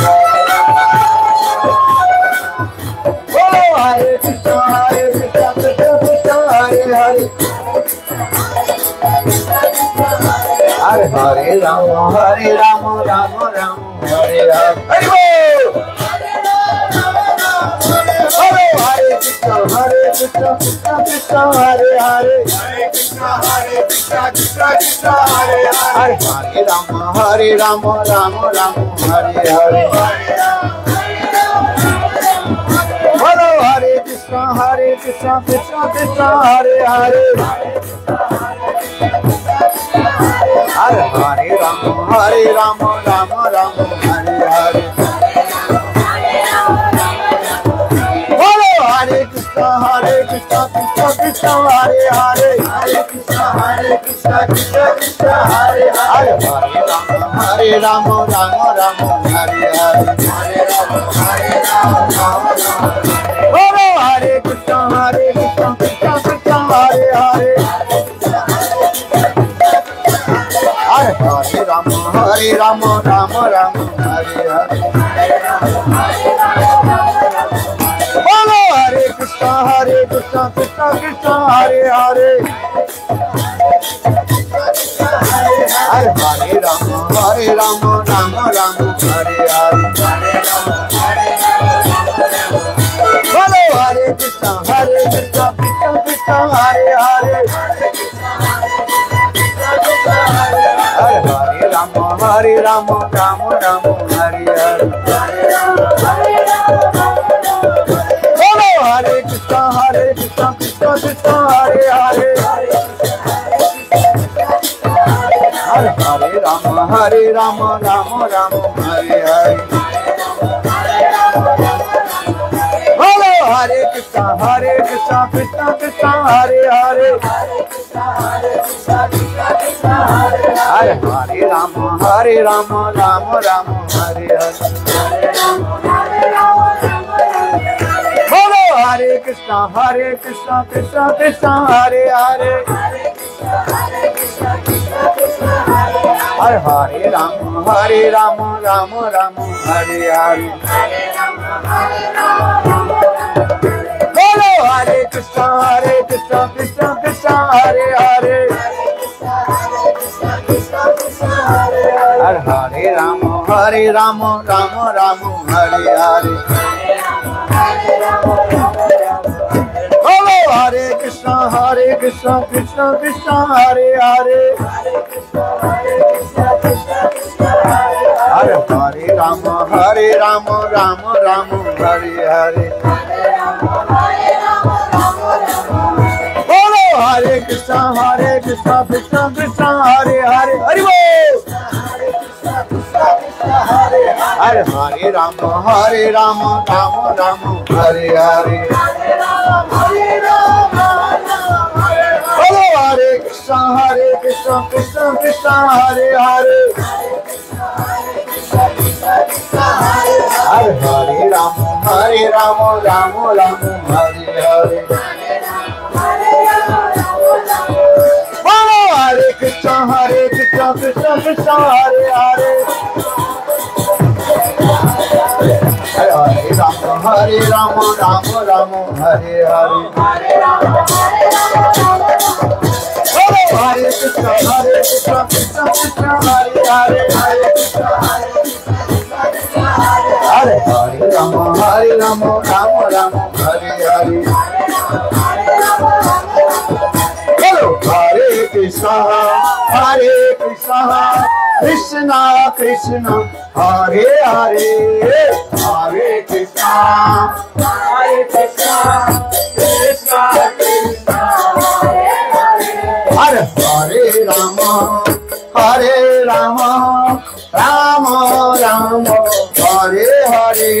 Bolo Hare Krishna, Krishna Krishna, Hare Hare. Hare Rama, Rama Rama, Hare Hare. Hare Krishna, Krishna Krishna, Hare Hare. Hare Krishna, Krishna Krishna, Hare Hare. Hare Rama, Rama Rama, Hare Hare. Hare Krishna, Krishna Krishna, Hare Hare. Hare Rama, Rama Rama, Hare Hare. Hare Krishna, Krishna Krishna, Hare Hare. Hare Krishna, Krishna Krishna, Hare Hare. Hare Rama, Rama Rama, Hare Hare. Hare Krishna, Krishna Krishna, Hare Hare. Hare Rama, Rama Rama, Hare Hare. Hare Krishna, Krishna Krishna, Hare Hare. Hare Rama, Rama Rama, Hare Hare. Hare Krishna, Krishna Krishna, Hare Hare. Hare Rama, Rama Rama, Hare Hare. Hare Krishna, Krishna Krishna, Hare Hare. Hare Rama, Rama Rama, Hare Hare. Hare Krishna, Krishna Krishna, Hare Hare. Hare Rama, Rama Rama, Hare Hare. Hare Krishna, Krishna Krishna, Hare Hare. Hare Rama, Rama Rama, Hare Hare. Hare Krishna, Krishna Krishna, Hare Hare. Hare Rama, Rama Rama, Hare Hare. Hare Krishna, Krishna Krishna, Hare Hare. Hare Rama, Rama Rama, Hare Hare. Hare Krishna, Krishna Krishna, Hare Hare. Hare Rama, Rama Rama, Hare Hare. Hare Krishna, Krishna Krishna, Hare Hare. Hare Rama, Rama Rama, Hare Hare. Hare Krishna, Krishna Krishna, Hare Hare. Hare Rama, Rama Rama, Hare Hare. Hare Krishna, Krishna Krishna, Hare Hare. Hare Rama, Rama Rama, Hare Hare. Hare Krishna, Krishna Krishna, Hare Hare. Hare Krishna, Krishna Krishna, Hare Hare. Hare Rama, Rama Rama, Hare Hare.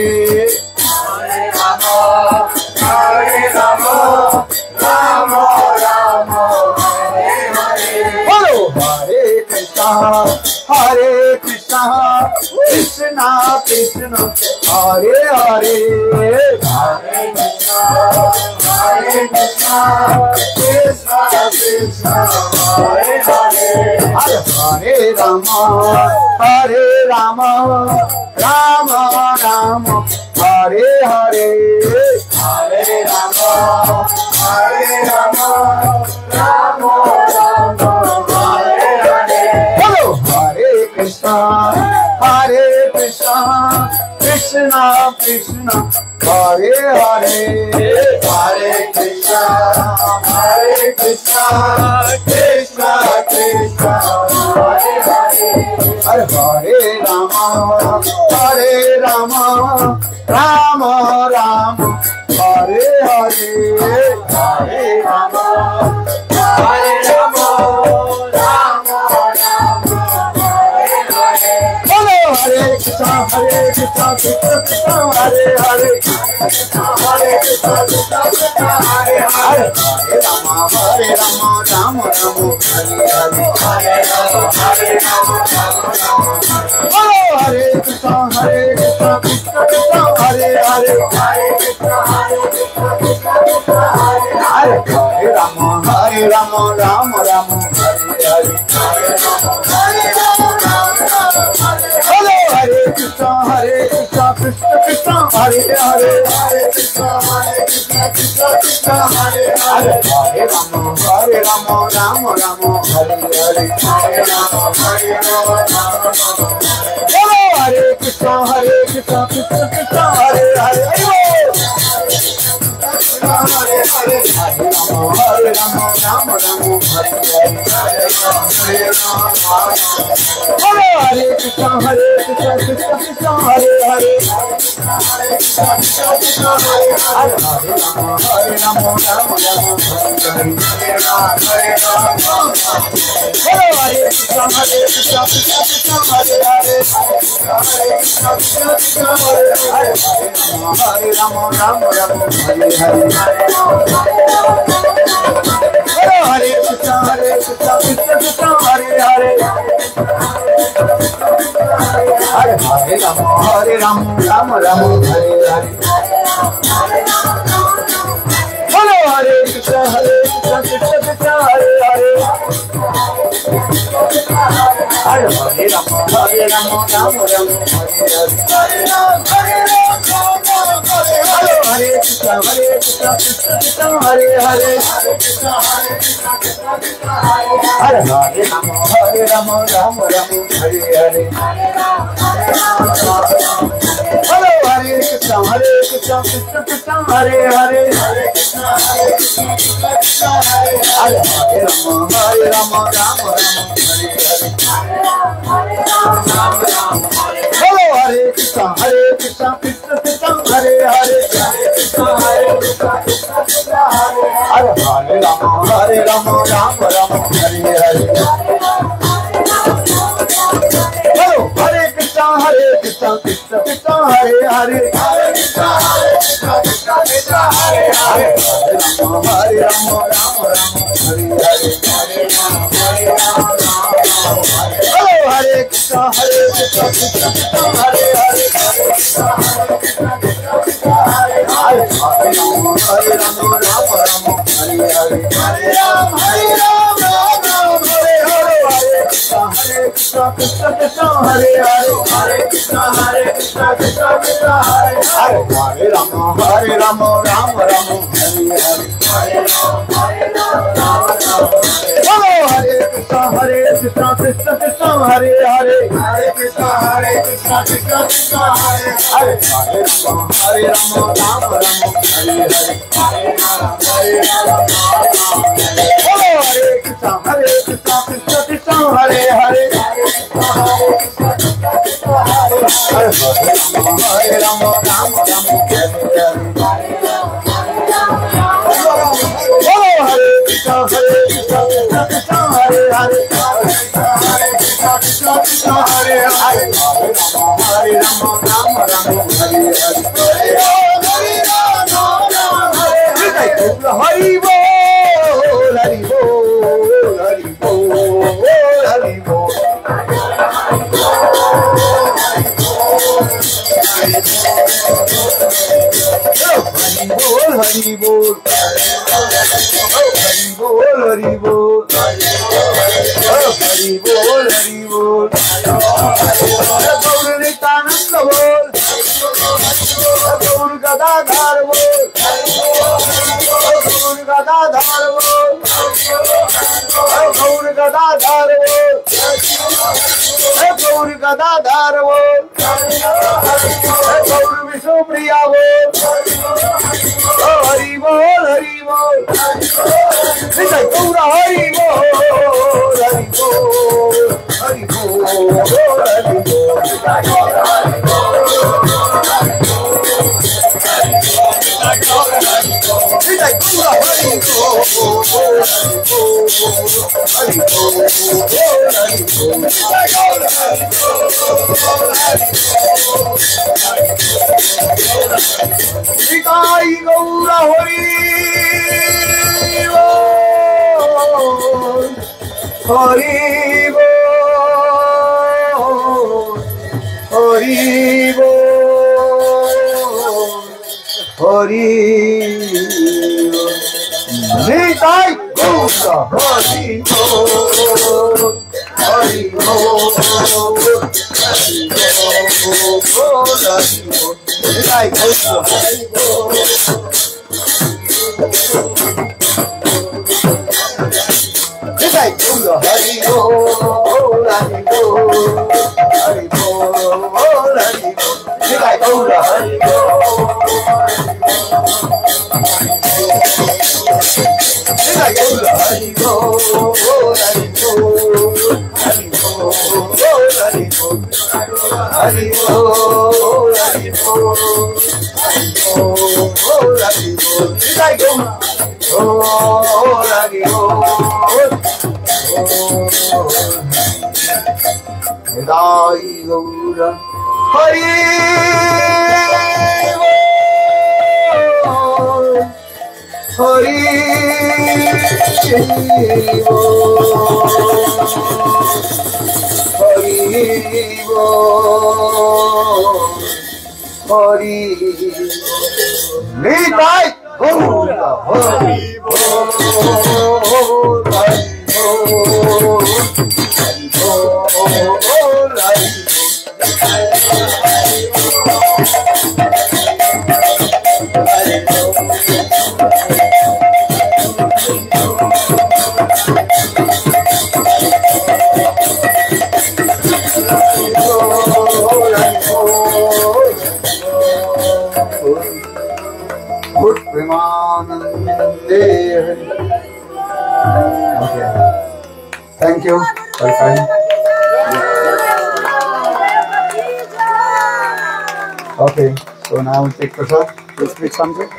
Hare Rama, Rama Rama, Hare Hare. Hare Krishna, Hare Krishna, Krishna Krishna, Hare Hare, Hare Krishna, Hare Krishna, Krishna Krishna, Hare Hare, Hare Rama, Hare Rama, Rama Rama, Hare Hare, Hare Rama, Hare Rama, Rama Rama, Hare Hare. Hello, Hare Krishna, Hare Krishna, Krishna Krishna, Hare Hare, Hare Krishna, Hare Krishna, Krishna Krishna, Hare Hare, Hare Rama, Hare Rama, Rama Rama, Hare Hare, Hare Rama, Hare Rama, Rama Rama, Hare Hare. Hello, Hare Krishna, Hare Krishna, Krishna Krishna, Hare Hare, Hare Krishna, Krishna Krishna, Hare Hare, Hare Rama, Hare Rama, Rama Rama, Hare Hare, Hare Rama, Hare Rama, Rama Rama. Hello, Hare Krishna, Hare Krishna, Krishna Krishna, Hare Hare, Hare Krishna, Hare Krishna, Krishna Krishna, Hare Hare, Hare Rama, Hare Rama, Rama Rama, Hare Hare, Hare Rama, Hare Rama, Rama Rama. Hello, Hare Krishna, Hare Krishna, Krishna Krishna, Hare Hare, Hare Krishna, Krishna Krishna, Hare Hare, Hare Rama, Hare Rama, Rama Rama, Hare Hare, Hare Rama, Hare Rama, Rama Rama. Hello, Hare Krishna, Hare Krishna, Krishna Krishna, Hare Hare, Hare Hare, Hare Rama, Hare Rama, Rama Rama, Hare Hare, Hare Rama, Hare Rama. Hello, Hare Krishna, Hare Krishna, Krishna Krishna, Hare Hare, Hare Krishna, Krishna Krishna, Hare Hare, Hare Rama, Rama Rama, Hare Hare, Hare Rama, Hare Rama. Hello, Hare Krishna, Hare Krishna, Krishna Krishna, Hare Hare, Hare Krishna, Krishna Krishna, Hare Hare, Hare Rama, Rama Rama, Hare Hare, Hare Rama, Hare Rama. Hello, Hare Krishna, Hare Krishna, Krishna Krishna, Hare Hare, Hare Rama, Hare Rama, Rama Rama, Hare Hare. Hello, Hare Krishna, Hare Krishna, Krishna Krishna, Hare Hare, Hare Rama, Hare Rama, Rama Rama, Hare Hare, Hare Rama, Hare Rama. Hello, Hare Krishna, Hare Krishna, Krishna Krishna, Hare Hare, Hare Rama, Hare Rama, Rama Rama, Hare Hare. Hello, Hare Krishna, Hare Krishna, Krishna Krishna, Hare Hare, Hare Rama, Hare Rama, Rama Rama, Hare Hare. Hello, Hare Krishna, Hare Krishna, Krishna Krishna, Hare Hare, Hare Rama, Hare Rama, Rama Rama, Hare Hare. Hello, Hare Krishna, Hare Krishna, Krishna Krishna, Hare Hare, Hare Krishna, Krishna Krishna, Hare Hare, Hare Rama, Rama Rama, Hare Hare, Hare Rama, Hare Rama, Rama Rama. Hello, Hare Krishna, Hare Krishna, Krishna Krishna, Hare Hare, Hare Krishna, Krishna, Hare Hare, Hare Rama, Hare Rama, Rama Rama, Hare Hare, Hare Rama, Hare Rama, Rama Rama, Hare Hare, Hare Krishna, Krishna Krishna, Hare Hare, Hare Krishna, Krishna Krishna, Hare Hare, Hare Rama, Hare Rama, Rama Rama, Hare Hare, Hare Rama, Hare Rama, Rama Rama. Hello, Hare Krishna, Krishna Krishna, Hare Hare, Hare Krishna, Krishna Krishna, Hare Hare, Hare Rama, Hare Rama, Rama Rama, Hare Hare, Hare Rama, Hare Rama, Rama Rama. Hello, Hare Krishna, Krishna Krishna, Hare Hare, Hare Krishna, Krishna, Hare Hare, Hare Rama, Rama Rama, Hare Hare. Hello, Hare Krishna, Krishna Krishna, Hare Hare, Hare Krishna, Krishna, Hare Hare, Hare Rama, Rama Rama, Hare Hare, Hare Rama, Hare Hare. Hari Bol, Hari Bol, Hari Bol, Hari Bol. bol, Hari bol, Hari bol, Hari bol, Hari bol, Gaur Nitananda bol, Gaur Gadadhar bol, Gaur Gadadhar bol, Gaur Gadadhar bol, Gaur Gadadhar bol, Gaur Vishnupriya bol, Hari bol, Hari bol, Nithai Gaura Hari bol, Hari bol, Hari bol, Hari bol, Nithai Gaura Hari bol, Nithai Gaura Hari bol, Hari bol, Hari bol, Nithai Gaura Hari Nitai Gaura Hari bol, Hari bol, Hari bol, Hari bol, Nitai Gaura Hari bol, Hari bol, Hari bol, Hari bol, Nitai Gaura Hari bol. Nitai Gaura Hari bol, Hari bol, Hari bol, Hari bol, Nitai Gaura Hari bol, Nitai Gaura Hari bol, Hari bol, Hari bol, Hari bol, Hari bol, Hari bol, Hari bol, Hari bol, Nitai Gaura Hari bol, Nitai Gaura Hari bol, Hari bol, Hari Nitai Gaura Hari bol, Hari bol, Hari bol, Hari Good Premanande. Okay. Thank you for coming. Okay. So now we'll take prasad. Please speak something.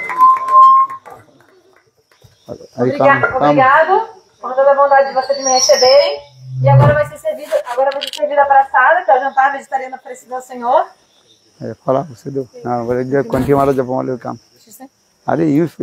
Obrigado por toda a bondade de vocês me receberem. E agora vai ser servida a praçada, que é o jantar vegetariano oferecido ao Senhor. Fala, você deu. Não, agora continua a japão ali o campo. Ali, isso.